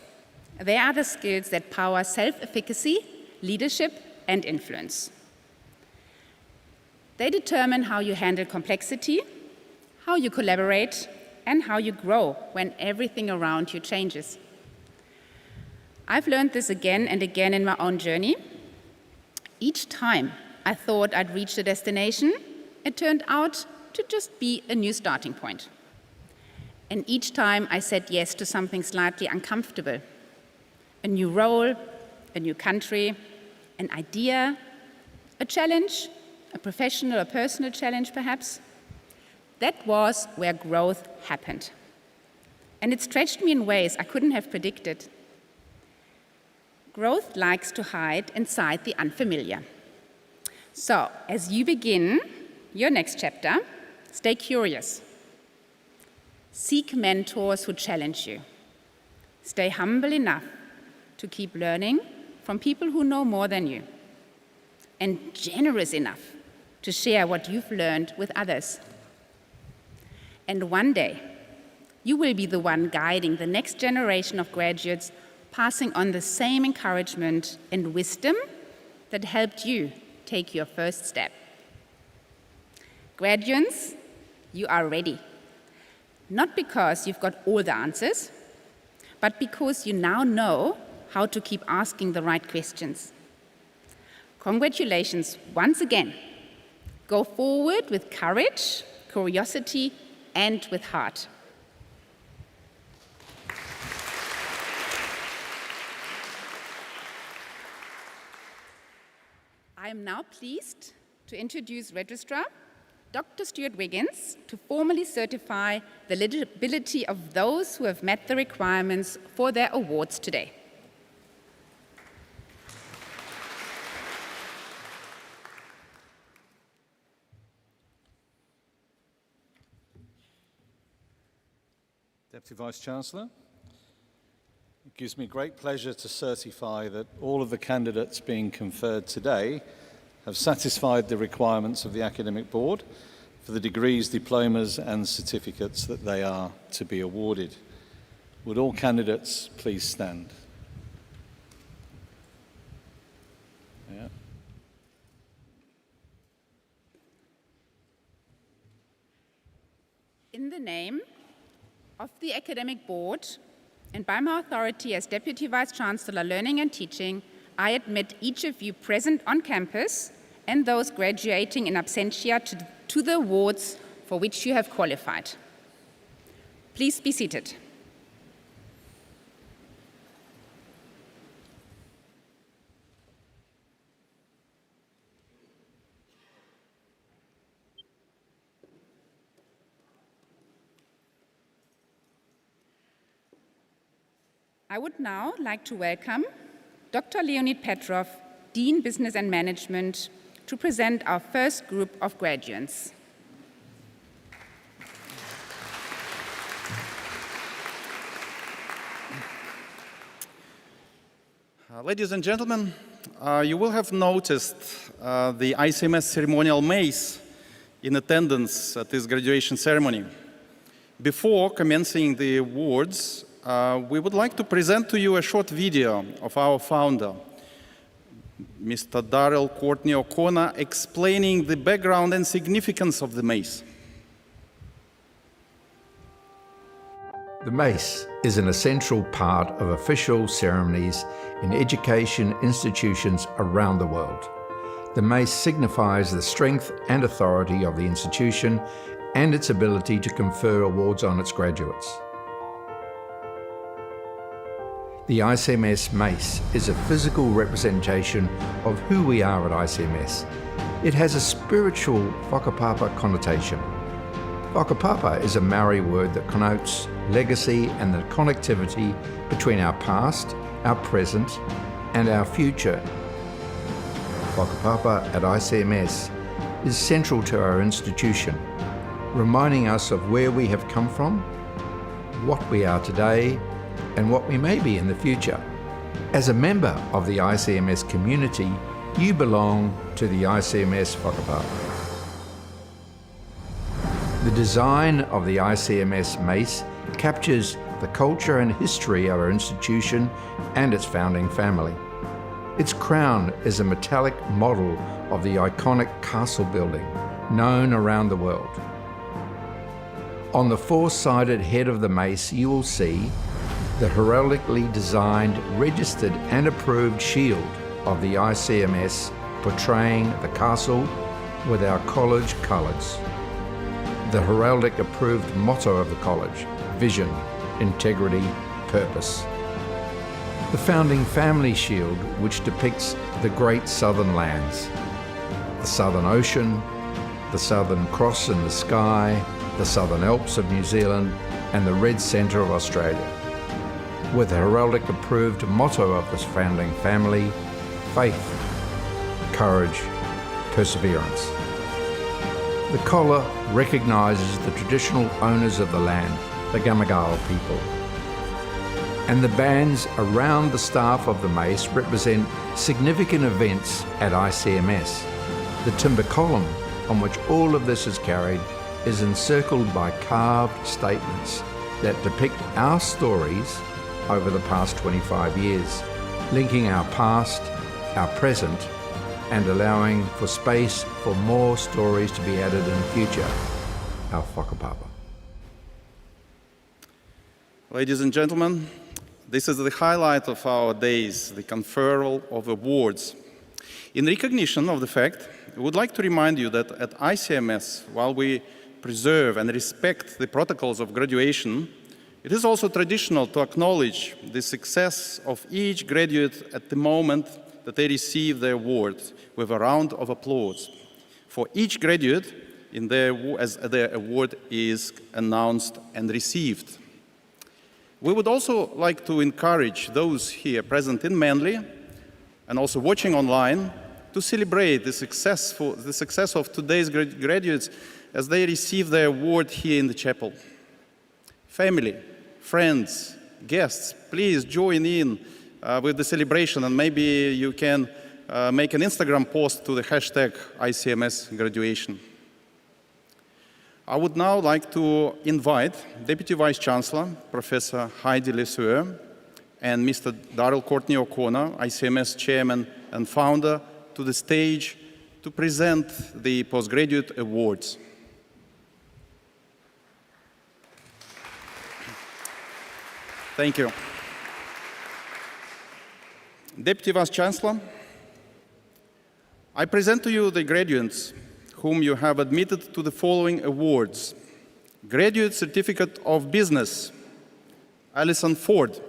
They are the skills that power self-efficacy, leadership, and influence. They determine how you handle complexity, how you collaborate, and how you grow when everything around you changes. I've learned this again and again in my own journey. Each time I thought I'd reached a destination, it turned out to just be a new starting point. And each time I said yes to something slightly uncomfortable, a new role, a new country, an idea, a challenge, a professional or personal challenge perhaps, that was where growth happened. And it stretched me in ways I couldn't have predicted. Growth likes to hide inside the unfamiliar. So, as you begin your next chapter, stay curious. Seek mentors who challenge you. Stay humble enough to keep learning from people who know more than you. And generous enough to share what you've learned with others. And one day, you will be the one guiding the next generation of graduates, passing on the same encouragement and wisdom that helped you take your first step. Graduands, you are ready. Not because you've got all the answers, but because you now know how to keep asking the right questions. Congratulations once again. Go forward with courage, curiosity, and with heart. I am now pleased to introduce Registrar Dr. Stuart Wiggins to formally certify the eligibility of those who have met the requirements for their awards today. Deputy Vice-Chancellor, it gives me great pleasure to certify that all of the candidates being conferred today have satisfied the requirements of the Academic Board for the degrees, diplomas and certificates that they are to be awarded. Would all candidates please stand? Yeah. In the name of the Academic Board and by my authority as Deputy Vice-Chancellor Learning and Teaching, I admit each of you present on campus and those graduating in absentia to the awards for which you have qualified. Please be seated. I would now like to welcome Dr. Leonid Petrov, Dean Business and Management, to present our first group of graduates. Ladies and gentlemen, you will have noticed the ICMS ceremonial mace in attendance at this graduation ceremony. Before commencing the awards, we would like to present to you a short video of our founder, Mr. Darrell Courtney O'Connor, explaining the background and significance of the mace. The mace is an essential part of official ceremonies in education institutions around the world. The mace signifies the strength and authority of the institution and its ability to confer awards on its graduates. The ICMS mace is a physical representation of who we are at ICMS. It has a spiritual whakapapa connotation. Whakapapa is a Maori word that connotes legacy and the connectivity between our past, our present, and our future. Whakapapa at ICMS is central to our institution, reminding us of where we have come from, what we are today, and what we may be in the future. As a member of the ICMS community, you belong to the ICMS whakapapa. The design of the ICMS mace captures the culture and history of our institution and its founding family. Its crown is a metallic model of the iconic castle building known around the world. On the four-sided head of the mace, you will see the heraldically designed, registered and approved shield of the ICMS portraying the castle with our college colours. The heraldic approved motto of the college, vision, integrity, purpose. The founding family shield, which depicts the great southern lands, the Southern Ocean, the Southern Cross in the sky, the Southern Alps of New Zealand and the Red Centre of Australia. With the heraldic approved motto of this founding family, faith, courage, perseverance. The collar recognises the traditional owners of the land, the Gamagala people. And the bands around the staff of the mace represent significant events at ICMS. The timber column on which all of this is carried is encircled by carved statements that depict our stories over the past 25 years, linking our past, our present, and allowing for space for more stories to be added in the future. Our whakapapa. Ladies and gentlemen, this is the highlight of our days, the conferral of awards. In recognition of the fact, I would like to remind you that at ICMS, while we preserve and respect the protocols of graduation, it is also traditional to acknowledge the success of each graduate at the moment that they receive their award with a round of applause for each graduate as their award is announced and received. We would also like to encourage those here present in Manly and also watching online to celebrate the success of today's graduates as they receive their award here in the chapel. Family, friends, guests, please join in with the celebration, and maybe you can make an Instagram post to the hashtag ICMS graduation. I would now like to invite Deputy Vice-Chancellor, Professor Heidi Lesueur, and Mr. Darrell Courtney O'Connor, ICMS Chairman and Founder, to the stage to present the postgraduate awards. Thank you. Deputy Vice-Chancellor, I present to you the graduates whom you have admitted to the following awards. Graduate Certificate of Business, Alison Ford.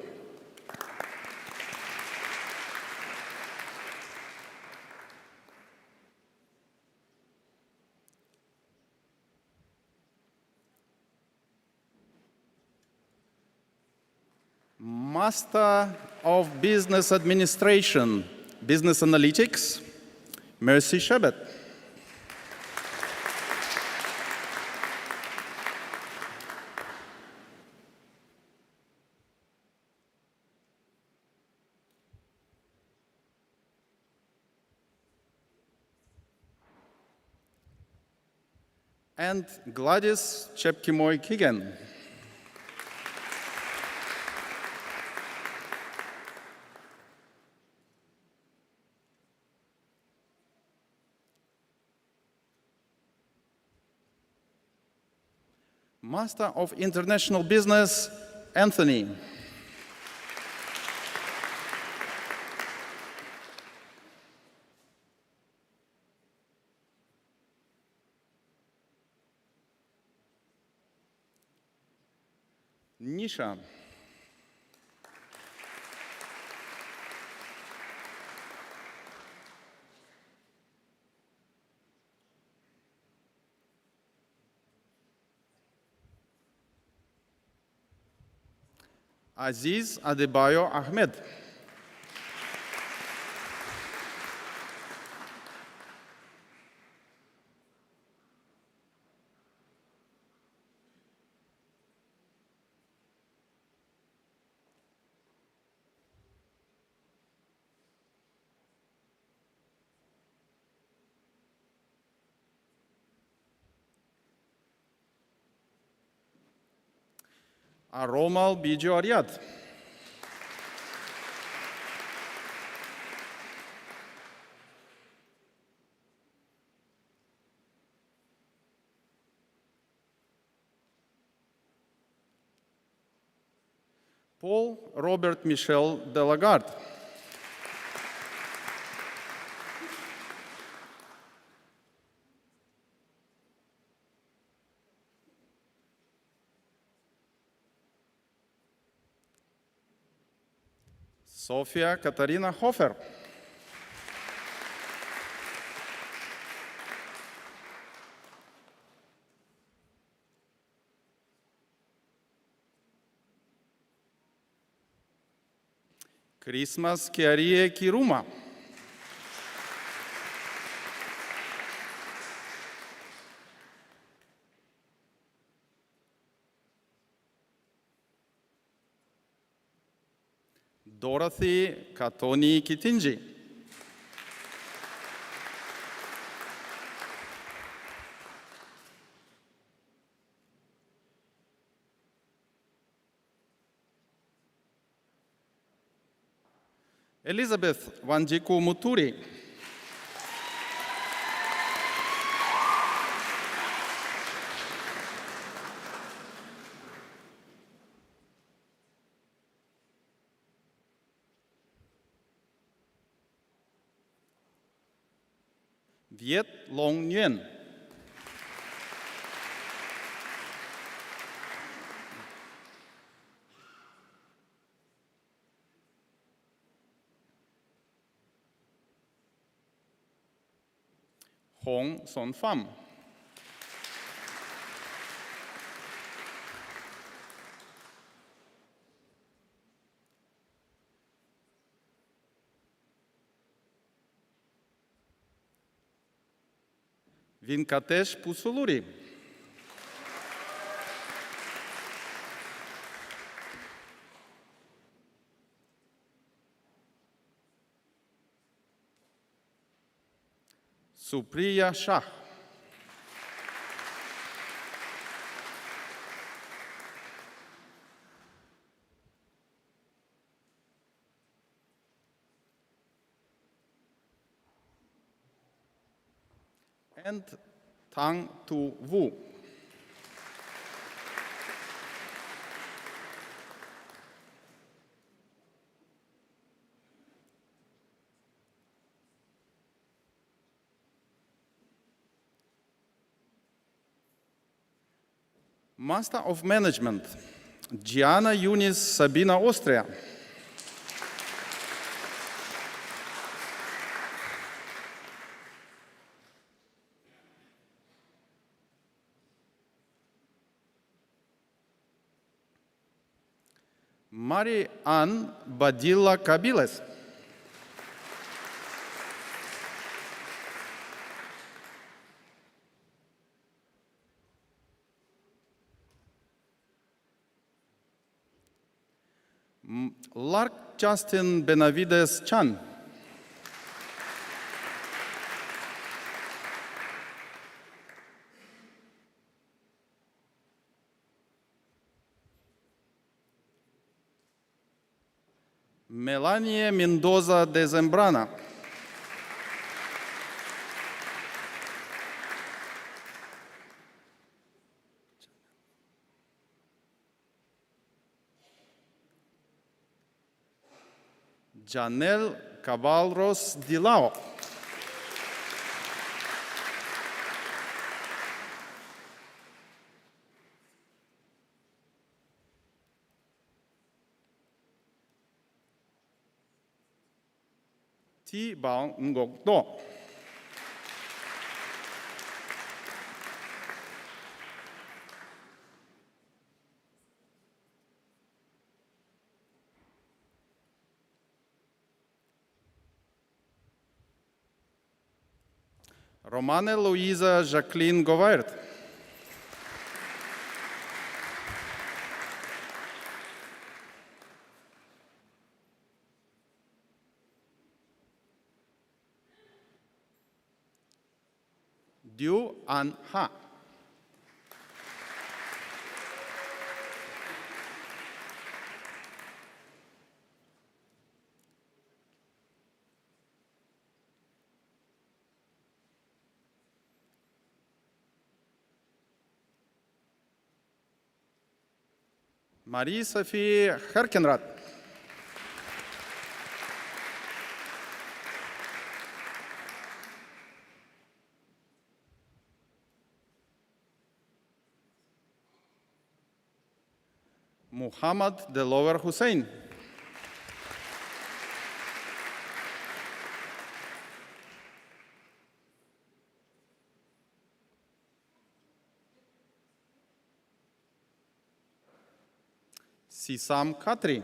Master of Business Administration, Business Analytics, Mercy Sherbet. And Gladys Chepkimoy-Keegan. Master of International Business, Anthony. Nisha. Aziz Adebayo Ahmed. Aromal Bijo Ariad. Paul Robert Michel Delagarde. Sofia Katarina Hofer. Christmas Kiarie Kiruma. Dorothy Katoni Kitinji. Elizabeth Wanjiku Muturi. Viet Long Nguyen. Hong Son Pham. Vinkatesh Pusuluri. Supriya Shah. And Tang Tu Wu. Master of Management, Gianna Yunis Sabina Austria. Marie-Anne Badilla Cabiles. Lark Justin Benavides Chan. Melanie Mendoza de Zembrana. Janelle Cabalros Dilao. Thi Bao Ngok Do. Romane Louisa Jacqueline Govert. Du An Ha. Marie-Sophie Herkenrath. Muhammad Delover Hussein. Sisam Khatri.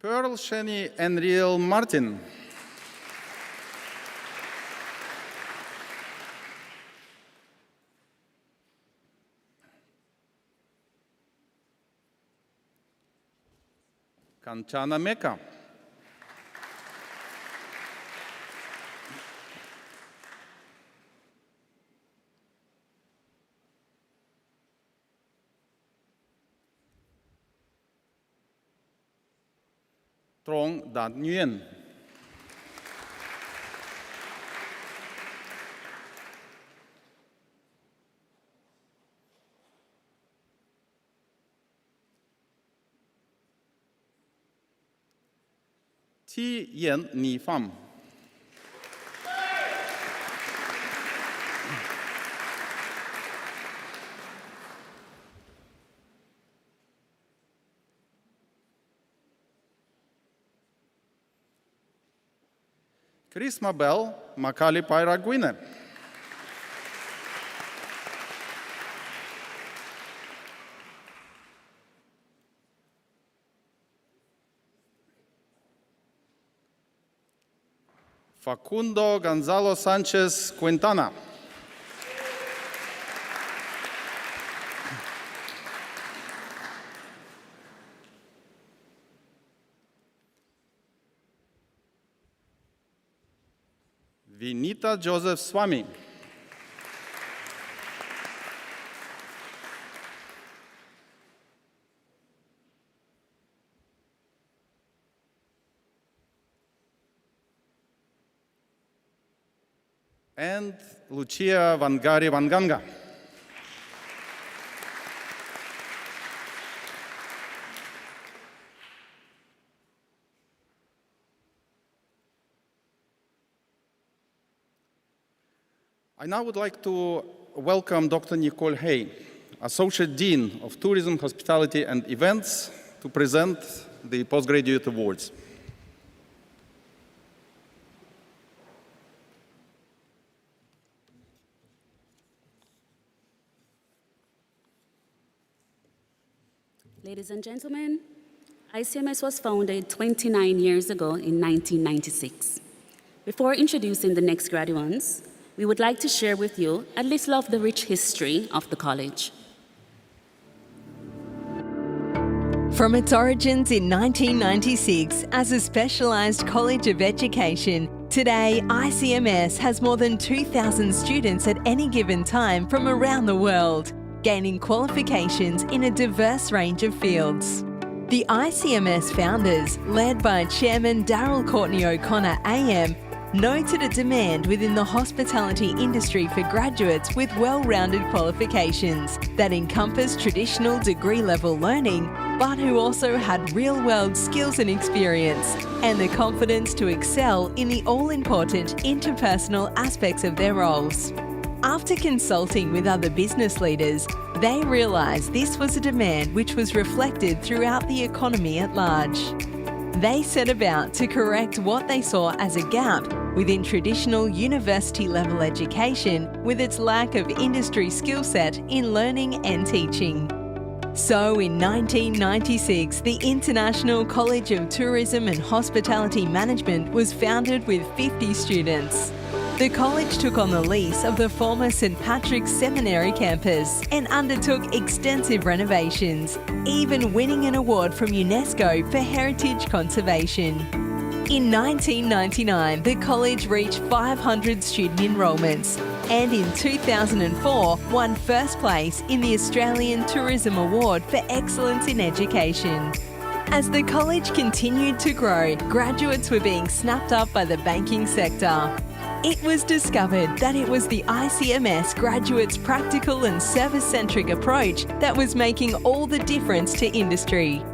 Pearl Sheni Enriel Martin. Kanchana Mecca. Trong Dat Nguyen. Thi Yen Ni Pham. Chris Mabel Makali Paira Gwynne. Facundo Gonzalo Sanchez Quintana. Vinita Joseph Swami. And Lucia Wangari Wanganga. I now would like to welcome Dr. Nicole Hay, Associate Dean of Tourism, Hospitality and Events, to present the Postgraduate Awards. Ladies and gentlemen, ICMS was founded 29 years ago in 1996. Before introducing the next graduands, we would like to share with you a little of the rich history of the college. From its origins in 1996 as a specialised college of education, today ICMS has more than 2,000 students at any given time from around the world, gaining qualifications in a diverse range of fields. The ICMS founders, led by Chairman Darryl Courtney O'Connor AM, noted a demand within the hospitality industry for graduates with well-rounded qualifications that encompass traditional degree-level learning, but who also had real-world skills and experience, and the confidence to excel in the all-important interpersonal aspects of their roles. After consulting with other business leaders, they realised this was a demand which was reflected throughout the economy at large. They set about to correct what they saw as a gap within traditional university-level education with its lack of industry skill set in learning and teaching. So in 1996, the International College of Tourism and Hospitality Management was founded with 50 students. The college took on the lease of the former St Patrick's Seminary campus and undertook extensive renovations, even winning an award from UNESCO for heritage conservation. In 1999, the college reached 500 student enrolments and in 2004 won first place in the Australian Tourism Award for Excellence in Education. As the college continued to grow, graduates were being snapped up by the banking sector. It was discovered that it was the ICMS graduates' practical and service-centric approach that was making all the difference to industry.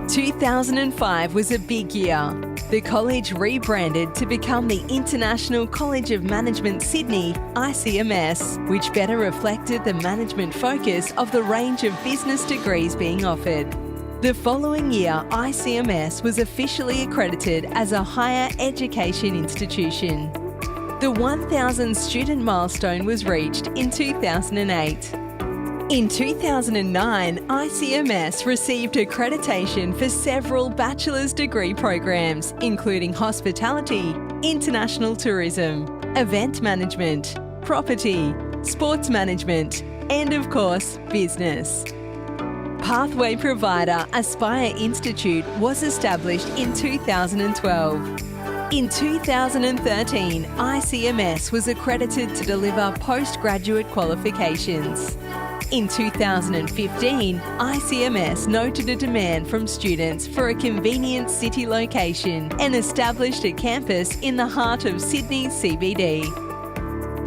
2005 was a big year. The college rebranded to become the International College of Management Sydney, ICMS, which better reflected the management focus of the range of business degrees being offered. The following year, ICMS was officially accredited as a higher education institution. The 1,000 student milestone was reached in 2008. In 2009, ICMS received accreditation for several bachelor's degree programs, including hospitality, international tourism, event management, property, sports management, and of course, business. Pathway provider Aspire Institute was established in 2012. In 2013, ICMS was accredited to deliver postgraduate qualifications. In 2015, ICMS noted a demand from students for a convenient city location and established a campus in the heart of Sydney's CBD.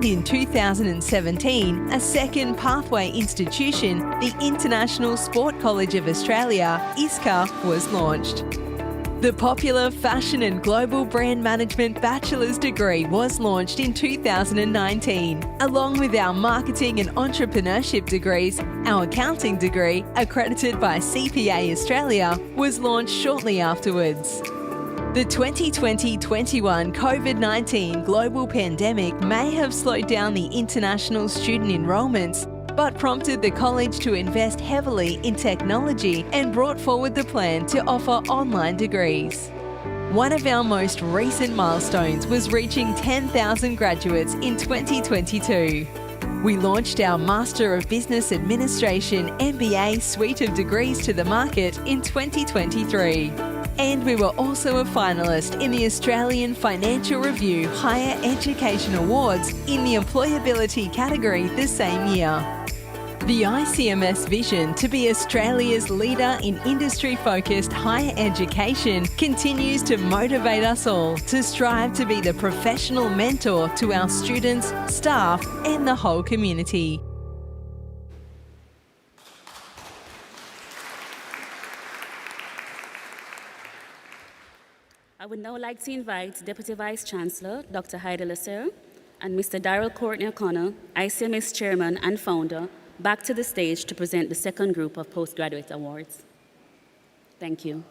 In 2017, a second pathway institution, the International Sport College of Australia, ISCA, was launched. The popular Fashion and Global Brand Management Bachelor's degree was launched in 2019. Along with our Marketing and Entrepreneurship degrees, our Accounting degree, accredited by CPA Australia, was launched shortly afterwards. The 2020-21 COVID-19 global pandemic may have slowed down the international student enrolments, but prompted the college to invest heavily in technology and brought forward the plan to offer online degrees. One of our most recent milestones was reaching 10,000 graduates in 2022. We launched our Master of Business Administration MBA suite of degrees to the market in 2023. And we were also a finalist in the Australian Financial Review Higher Education Awards in the employability category the same year. The ICMS vision to be Australia's leader in industry-focused higher education continues to motivate us all to strive to be the professional mentor to our students, staff, and the whole community. I would now like to invite Deputy Vice-Chancellor, Dr. Heidi Lasser, and Mr. Darrell Courtney O'Connor, ICMS Chairman and Founder, back to the stage to present the second group of postgraduate awards. Thank you.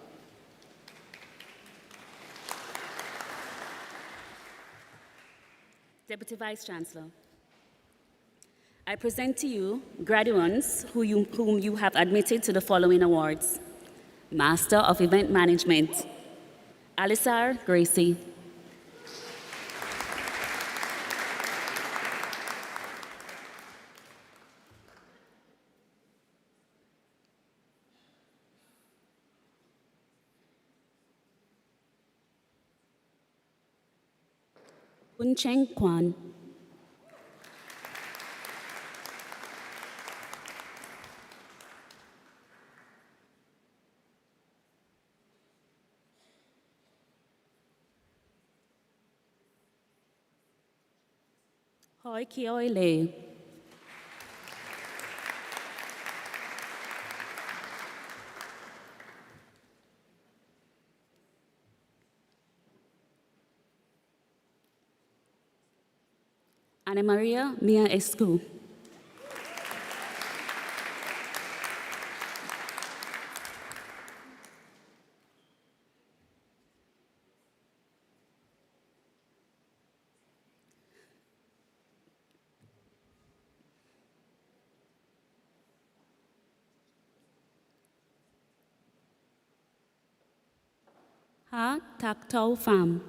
Deputy Vice-Chancellor, I present to you graduands whom you have admitted to the following awards. Master of Event Management, Alisar Gracie. Kun Cheng Kwan. Hoi Kioi Le. Ana Maria Mia Escu. Ha Tak Tau Pham.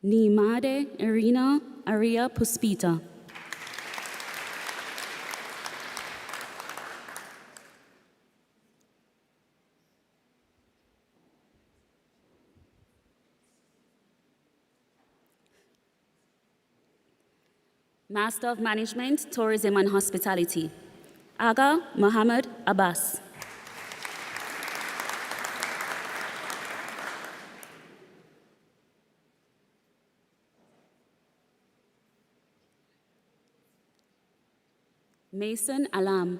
Nimade Irina Aria Puspita. Master of Management, Tourism and Hospitality, Aga Mohammed Abbas. Mason Alam.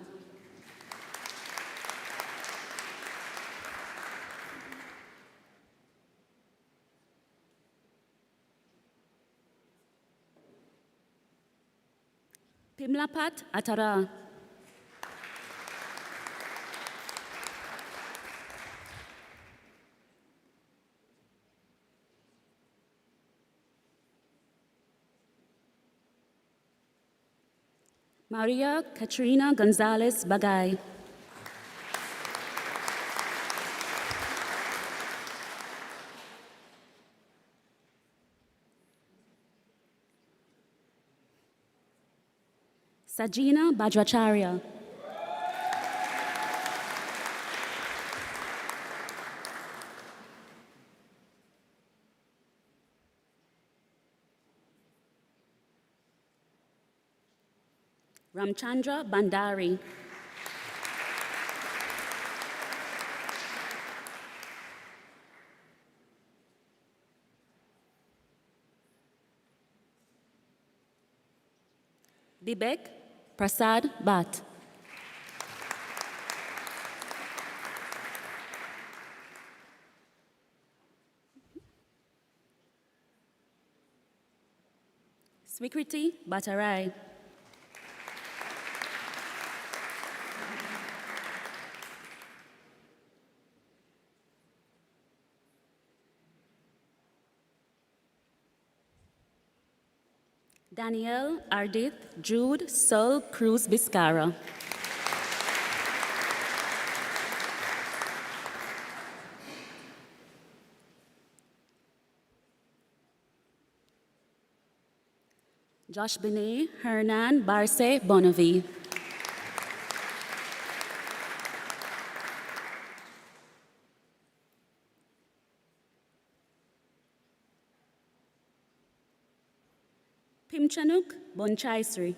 Pimlapat Atara. Maria Katrina Gonzalez Bagay. Sajina Bajracharya. Ramchandra Bandari. Dibek Prasad Bhatt. Swikriti Bhattarai. Danielle Ardith Jude Sol Cruz Biscara. Josh Benet Hernan Barce Bonavi. Pimchanuk Bonchaisri.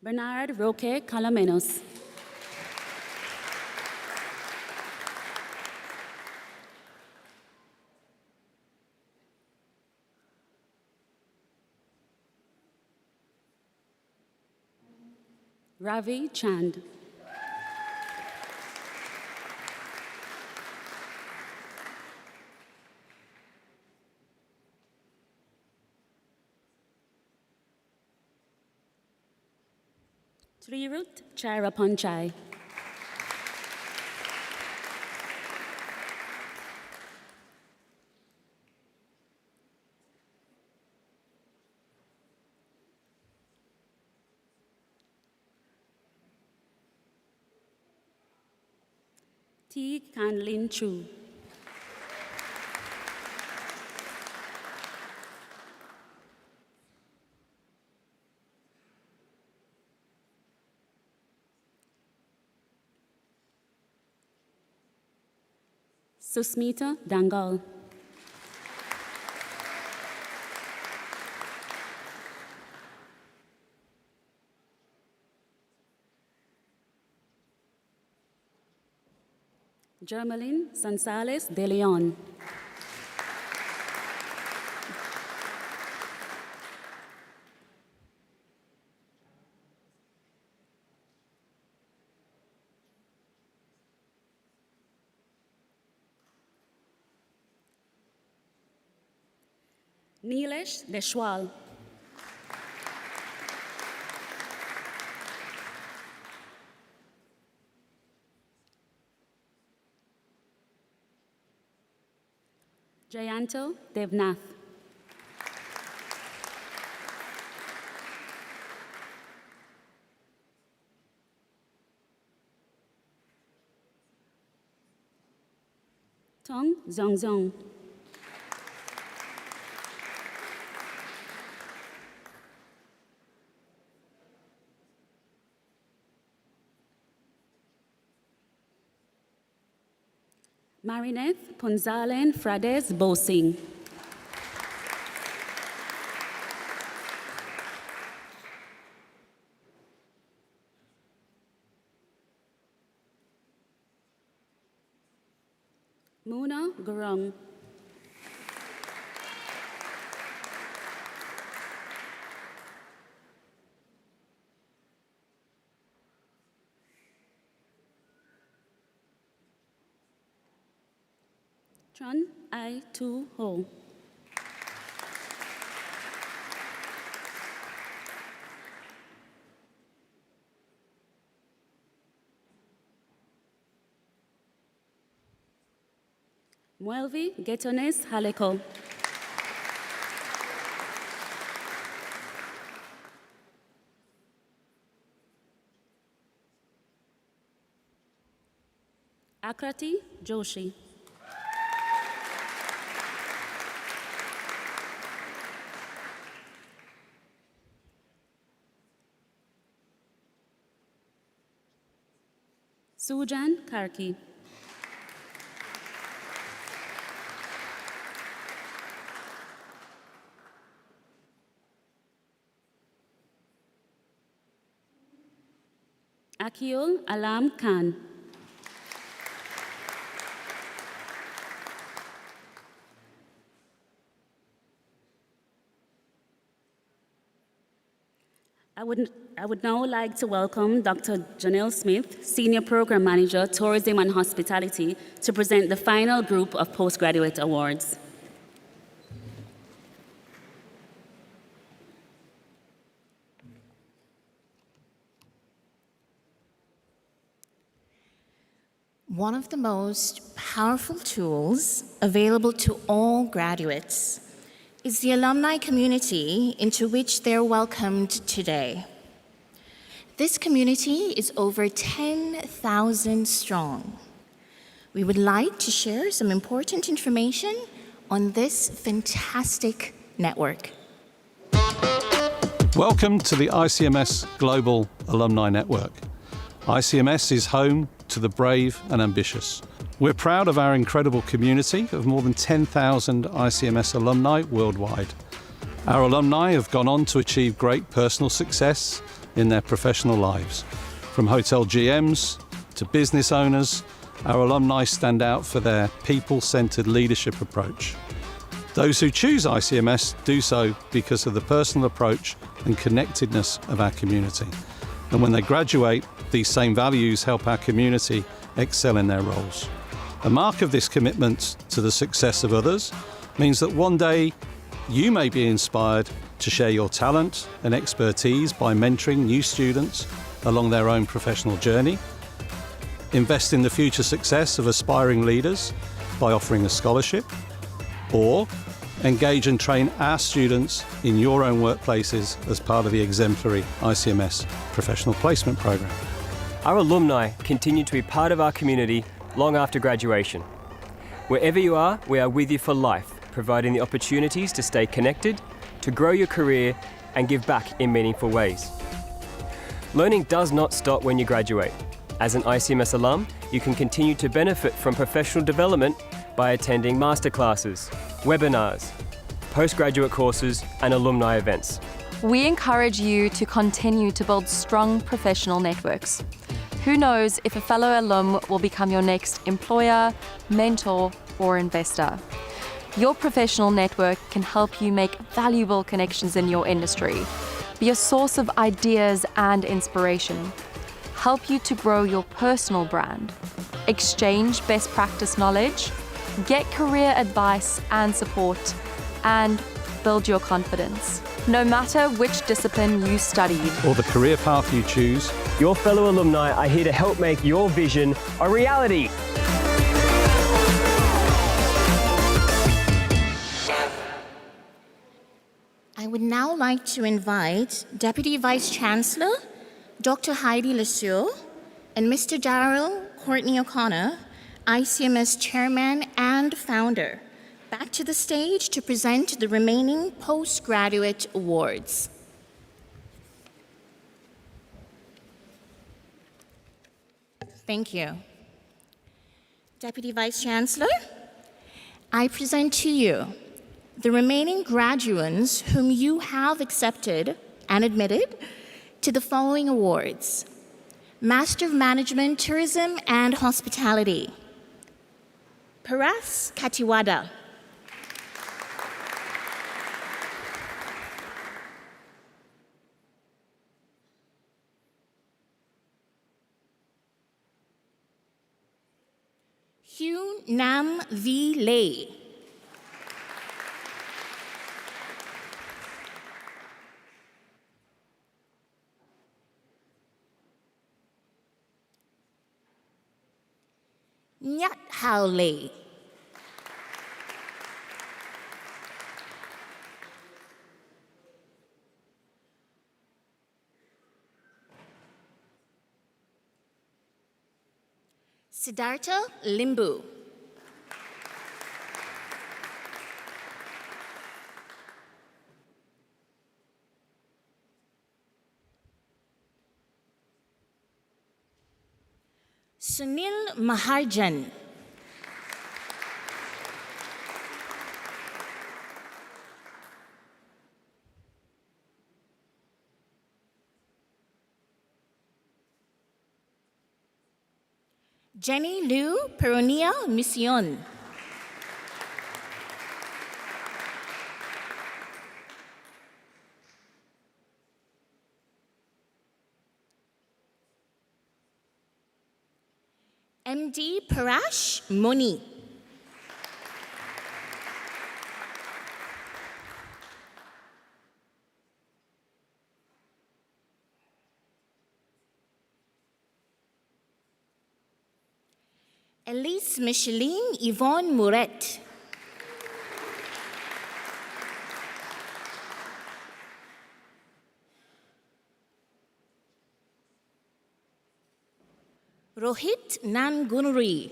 Bernard Roque Calamenos. Ravi Chand. Trirut Charapanchai. T. Kanlin Chu. Susmita Dangal. Germaline Sansales de Leon. Nilesh Deshwal. Jayanto Devnath. Tong Zongzong. Marinette Ponzalen Frades Bosing. Muna Gurung. Tron I Tu Ho. Muelvi Getones Haleko. Akrati Joshi. Sujan Karki. Akil Alam Khan. I would now like to welcome Dr. Janelle Smith, Senior Program Manager, Tourism and Hospitality, to present the final group of postgraduate awards. One of the most powerful tools available to all graduates is the alumni community into which they're welcomed today. This community is over 10,000 strong. We would like to share some important information on this fantastic network. Welcome to the ICMS Global Alumni Network. ICMS is home to the brave and ambitious. We're proud of our incredible community of more than 10,000 ICMS alumni worldwide. Our alumni have gone on to achieve great personal success in their professional lives. From hotel GMs to business owners, our alumni stand out for their people-centered leadership approach. Those who choose ICMS do so because of the personal approach and connectedness of our community. And when they graduate, these same values help our community excel in their roles. A mark of this commitment to the success of others means that one day you may be inspired to share your talent and expertise by mentoring new students along their own professional journey, invest in the future success of aspiring leaders by offering a scholarship, or engage and train our students in your own workplaces as part of the exemplary ICMS Professional Placement Programme. Our alumni continue to be part of our community long after graduation. Wherever you are, we are with you for life, providing the opportunities to stay connected, to grow your career, and give back in meaningful ways. Learning does not stop when you graduate. As an ICMS alum, you can continue to benefit from professional development by attending masterclasses, webinars, postgraduate courses, and alumni events. We encourage you to continue to build strong professional networks. Who knows if a fellow alum will become your next employer, mentor, or investor. Your professional network can help you make valuable connections in your industry, be a source of ideas and inspiration, help you to grow your personal brand, exchange best practice knowledge, get career advice and support, and build your confidence. No matter which discipline you studied or the career path you choose, your fellow alumni are here to help make your vision a reality. I would now like to invite Deputy Vice Chancellor, Dr. Heidi Lesueur, and Mr. Darrell Courtney O'Connor, ICMS Chairman and Founder, back to the stage to present the remaining postgraduate awards. Thank you. Deputy Vice Chancellor, I present to you the remaining graduands whom you have accepted and admitted to the following awards. Master of Management, Tourism and Hospitality, Paras Katiwada. Hugh Nam V. Lay. Nyat Hao Lay. Siddhartha Limbu. Sunil Maharjan. Jenny Liu Peronia Mission. MD Parash Moni. Elise Micheline Yvonne Mouret. Rohit Nangunuri.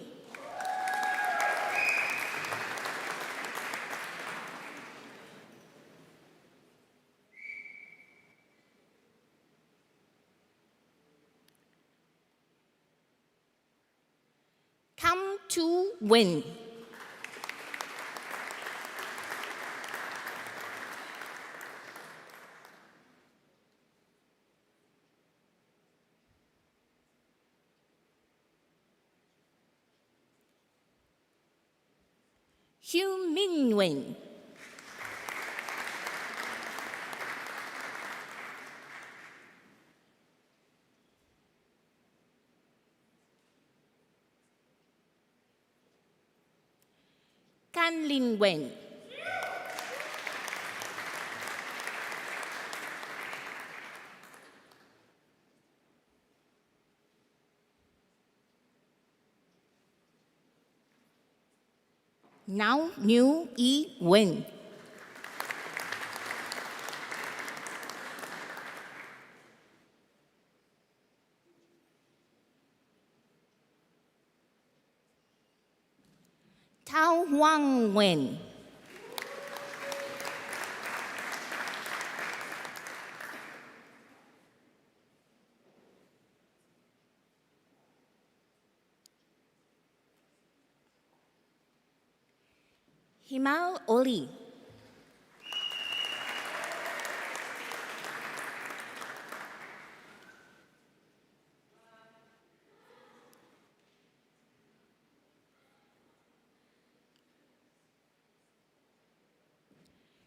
Come to win. Hugh Min Win. Can Lin Wen. Now New E Wen. Tao Huang Wen. Himal Oli.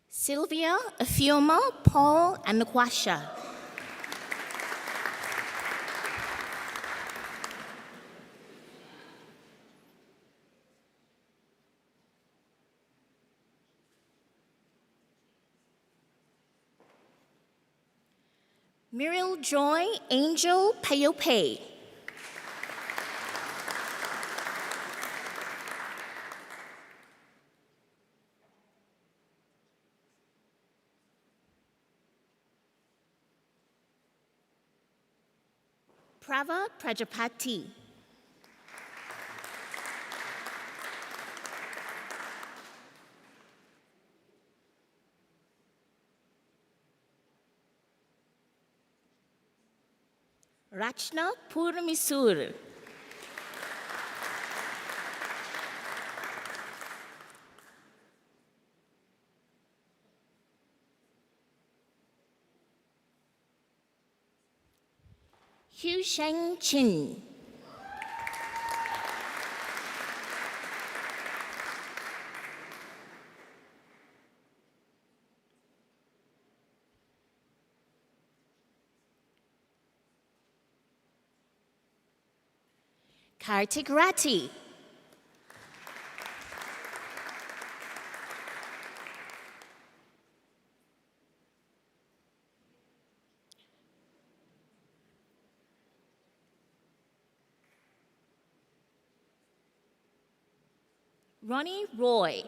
Sylvia Afioma Paul and Naquasha. Muriel Joy Angel Payope. Prava Prajapati. Rachna Purmisur. Hu Sheng Chin. Kartik Ratti. Ronnie Roy.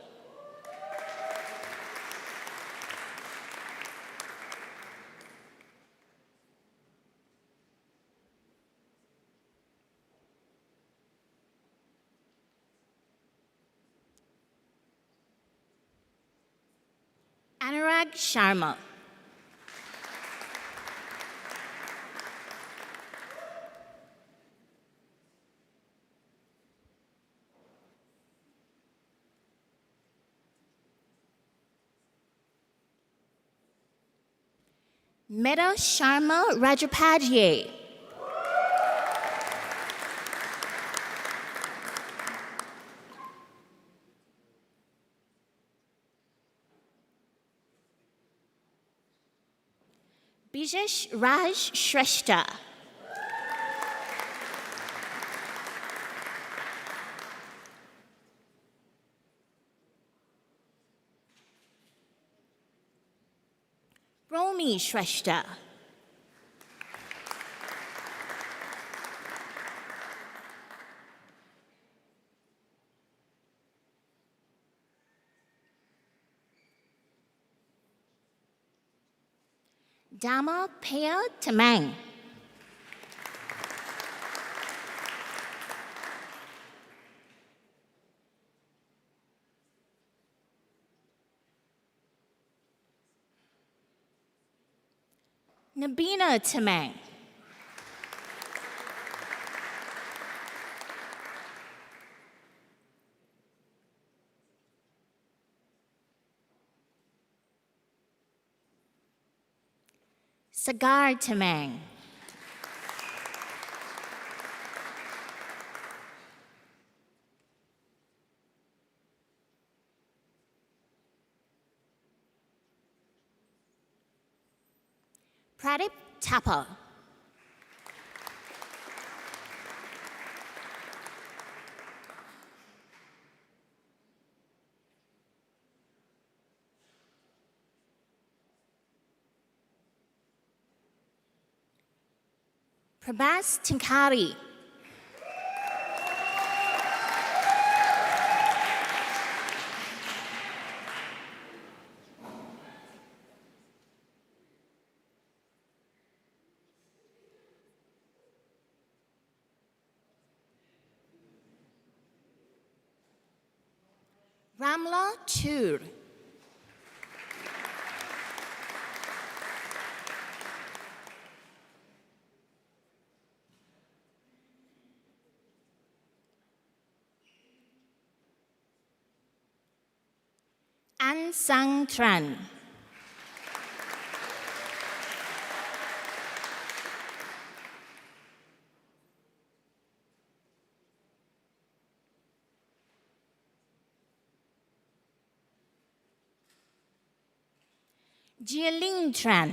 Anurag Sharma. Meta Sharma Rajapadye. Bijesh Raj Shrestha. Romi Shrestha. Dama Paya Tamang. Nabina Tamang. Sagar Tamang. Pradip Tapa. Prabhas Tinkari. Ramla Tur. An Sang Tran. Jieling Tran.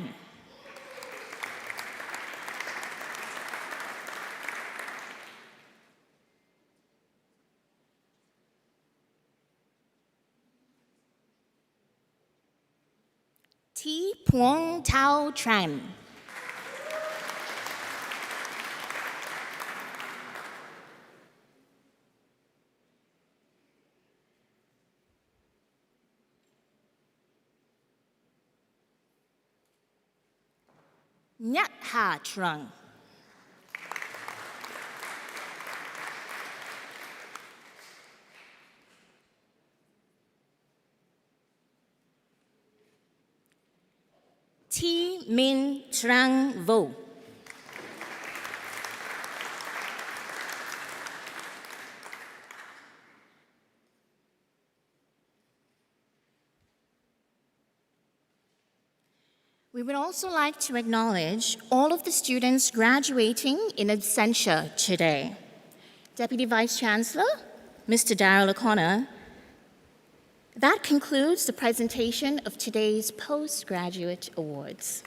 T. Puong Tao Tran. Nyat Ha Trung. T. Min Trang Vo. We would also like to acknowledge all of the students graduating in absentia today. Deputy Vice-Chancellor, Mr. Darrell O'Connor, that concludes the presentation of today's postgraduate awards.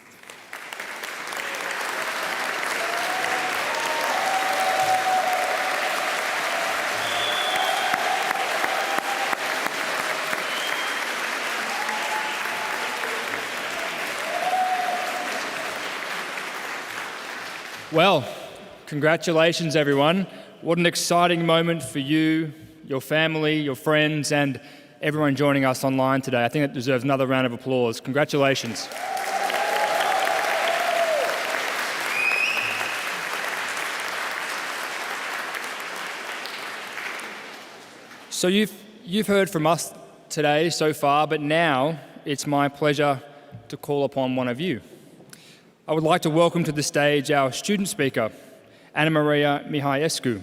Well, congratulations everyone. What an exciting moment for you, your family, your friends, and everyone joining us online today. I think that deserves another round of applause. Congratulations. So you've heard from us today so far, but now it's my pleasure to call upon one of you. I would like to welcome to the stage our student speaker, Anna Maria Mihaescu,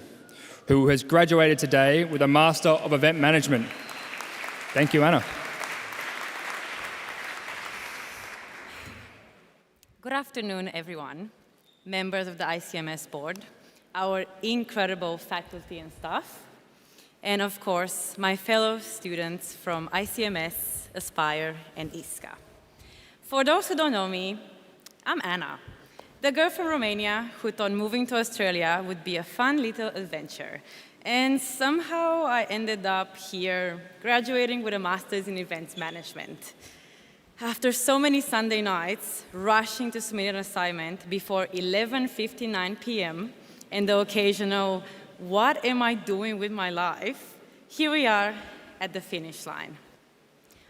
who has graduated today with a Master of Event Management. Thank you, Anna. Good afternoon, everyone, members of the ICMS board, our incredible faculty and staff, and of course, my fellow students from ICMS, Aspire, and ISCA. For those who don't know me, I'm Anna, the girl from Romania who thought moving to Australia would be a fun little adventure. And somehow I ended up here graduating with a master's in events management. After so many Sunday nights, rushing to submit an assignment before 11:59 p.m. and the occasional, what am I doing with my life? Here we are at the finish line.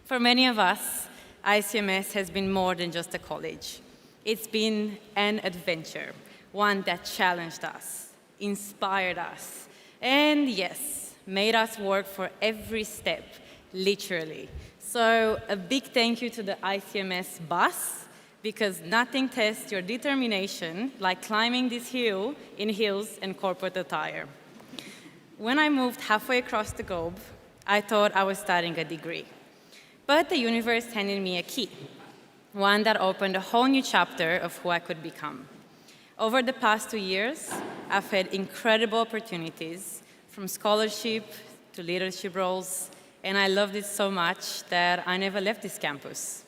For many of us, ICMS has been more than just a college. It's been an adventure, one that challenged us, inspired us, and yes, made us work for every step, literally. So a big thank you to the ICMS bus, because nothing tests your determination like climbing this hill in heels and corporate attire. When I moved halfway across the globe, I thought I was starting a degree. But the universe handed me a key, one that opened a whole new chapter of who I could become. Over the past 2 years, I've had incredible opportunities, from scholarship to leadership roles, and I loved it so much that I never left this campus.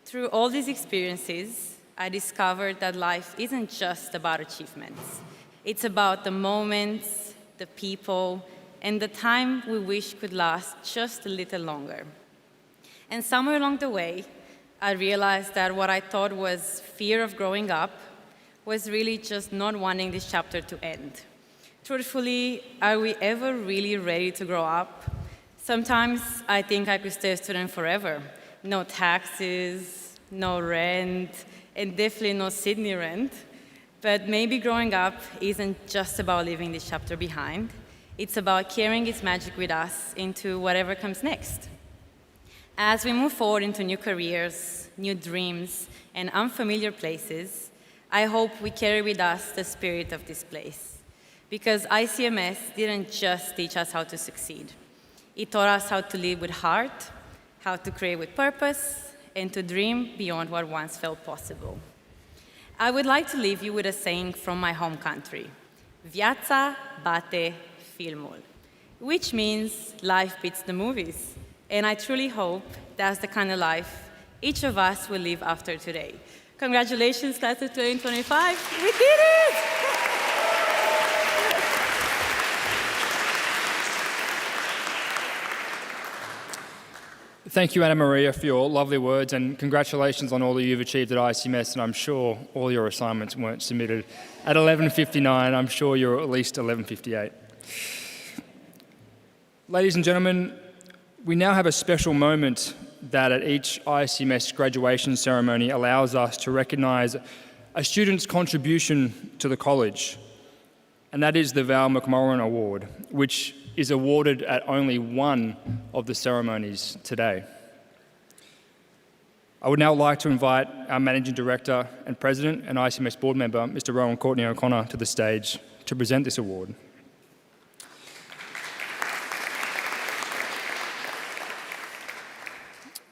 Through all these experiences, I discovered that life isn't just about achievements. It's about the moments, the people, and the time we wish could last just a little longer. And somewhere along the way, I realized that what I thought was fear of growing up was really just not wanting this chapter to end. Truthfully, are we ever really ready to grow up? Sometimes I think I could stay a student forever. No taxes, no rent, and definitely no Sydney rent. But maybe growing up isn't just about leaving this chapter behind. It's about carrying its magic with us into whatever comes next. As we move forward into new careers, new dreams, and unfamiliar places, I hope we carry with us the spirit of this place. Because ICMS didn't just teach us how to succeed. It taught us how to live with heart, how to create with purpose, and to dream beyond what once felt possible. I would like to leave you with a saying from my home country, Viața bate filmul, which means life beats the movies. And I truly hope that's the kind of life each of us will live after today. Congratulations, class of 2025. We did it! Thank you, Anna Maria, for your lovely words, and congratulations on all that you've achieved at ICMS. And I'm sure all your assignments weren't submitted at 11:59. I'm sure you're at least 11:58. Ladies and gentlemen, we now have a special moment that at each ICMS graduation ceremony allows us to recognise a student's contribution to the college, and that is the Val McMorran Award, which is awarded at only one of the ceremonies today. I would now like to invite our Managing Director and President and ICMS board member, Mr. Rowan Courtney O'Connor, to the stage to present this award.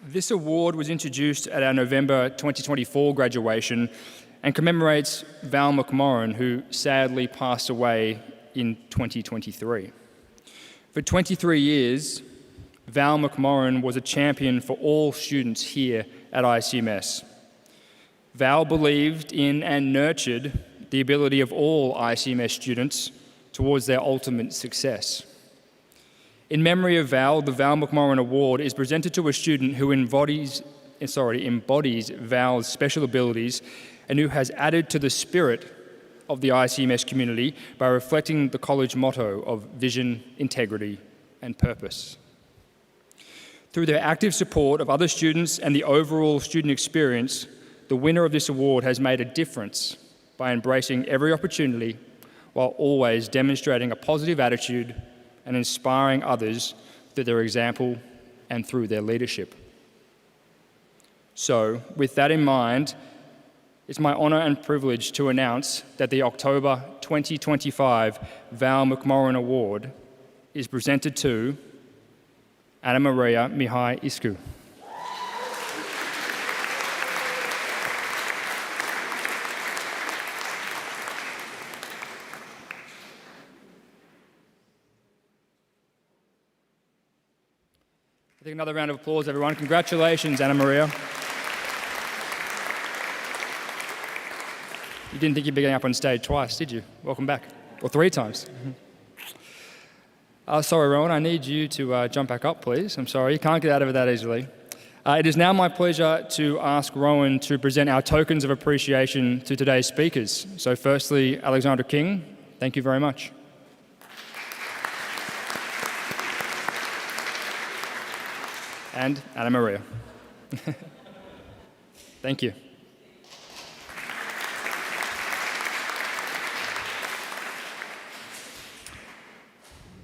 This award was introduced at our November 2024 graduation and commemorates Val McMorran, who sadly passed away in 2023. For 23 years, Val McMorran was a champion for all students here at ICMS. Val believed in and nurtured the ability of all ICMS students towards their ultimate success. In memory of Val, the Val McMorran Award is presented to a student who embodies Val's special abilities and who has added to the spirit of the ICMS community by reflecting the college motto of vision, integrity, and purpose. Through their active support of other students and the overall student experience, the winner of this award has made a difference by embracing every opportunity while always demonstrating a positive attitude and inspiring others through their example and through their leadership. So, with that in mind, it's my honour and privilege to announce that the October 2025 Val McMorrin Award is presented to Anna Maria Mihai Iscu. I think another round of applause, everyone. Congratulations, Anna Maria. You didn't think you'd be getting up on stage twice, did you? Welcome back. Or 3 times. Sorry, Rowan, I need you to jump back up, please. I'm sorry, you can't get out of it that easily. It is now my pleasure to ask Rowan to present our tokens of appreciation to today's speakers. So firstly, Alexandra King, thank you very much. And Anna Maria. Thank you.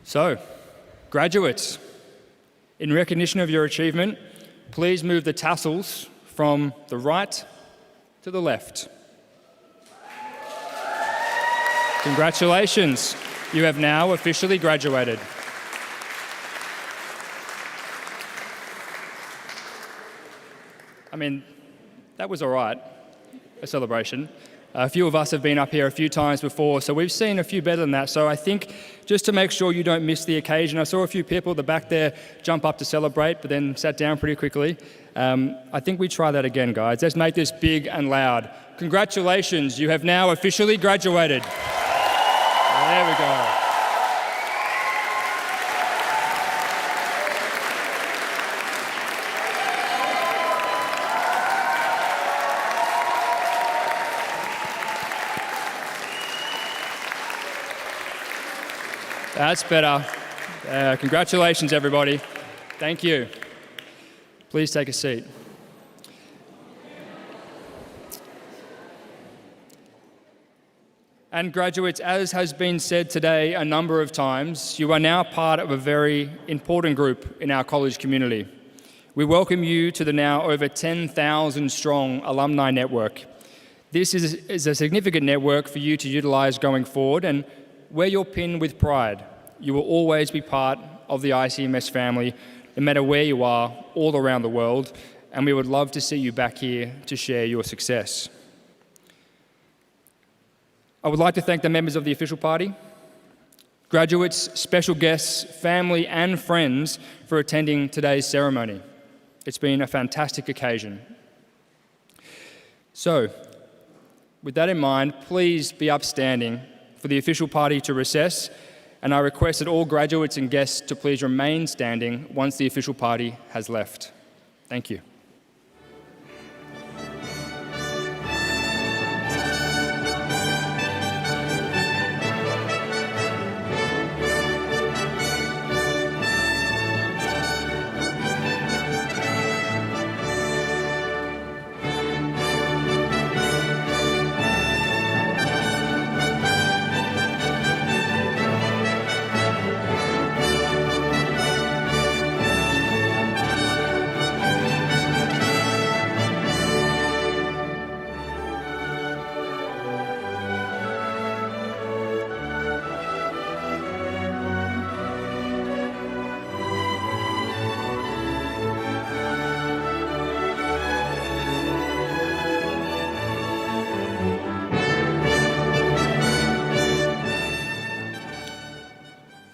So, graduates, in recognition of your achievement, please move the tassels from the right to the left. Congratulations, you have now officially graduated. I mean, that was all right, a celebration. A few of us have been up here a few times before, so we've seen a few better than that. So I think just to make sure you don't miss the occasion, I saw a few people at the back there jump up to celebrate, but then sat down pretty quickly. I think we try that again, guys. Let's make this big and loud. Congratulations, you have now officially graduated. There we go. That's better. Congratulations, everybody. Thank you. Please take a seat. And graduates, as has been said today a number of times, you are now part of a very important group in our college community. We welcome you to the now over 10,000 strong alumni network. This is a significant network for you to utilise going forward, and wear your pin with pride. You will always be part of the ICMS family, no matter where you are, all around the world, and we would love to see you back here to share your success. I would like to thank the members of the official party, graduates, special guests, family and friends for attending today's ceremony. It's been a fantastic occasion. So, with that in mind, please be upstanding for the official party to recess, and I request that all graduates and guests to please remain standing once the official party has left. Thank you.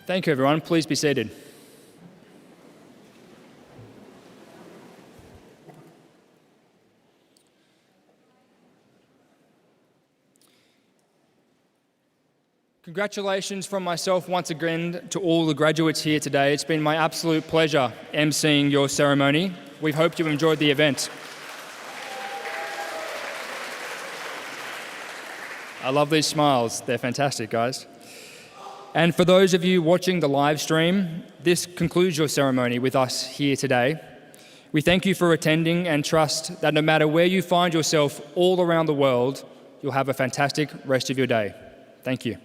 Thank you, everyone. Please be seated. Congratulations from myself once again to all the graduates here today. It's been my absolute pleasure emceeing your ceremony. We hope you enjoyed the event. I love these smiles. They're fantastic, guys. And for those of you watching the live stream, this concludes your ceremony with us here today. We thank you for attending and trust that no matter where you find yourself all around the world, you'll have a fantastic rest of your day. Thank you.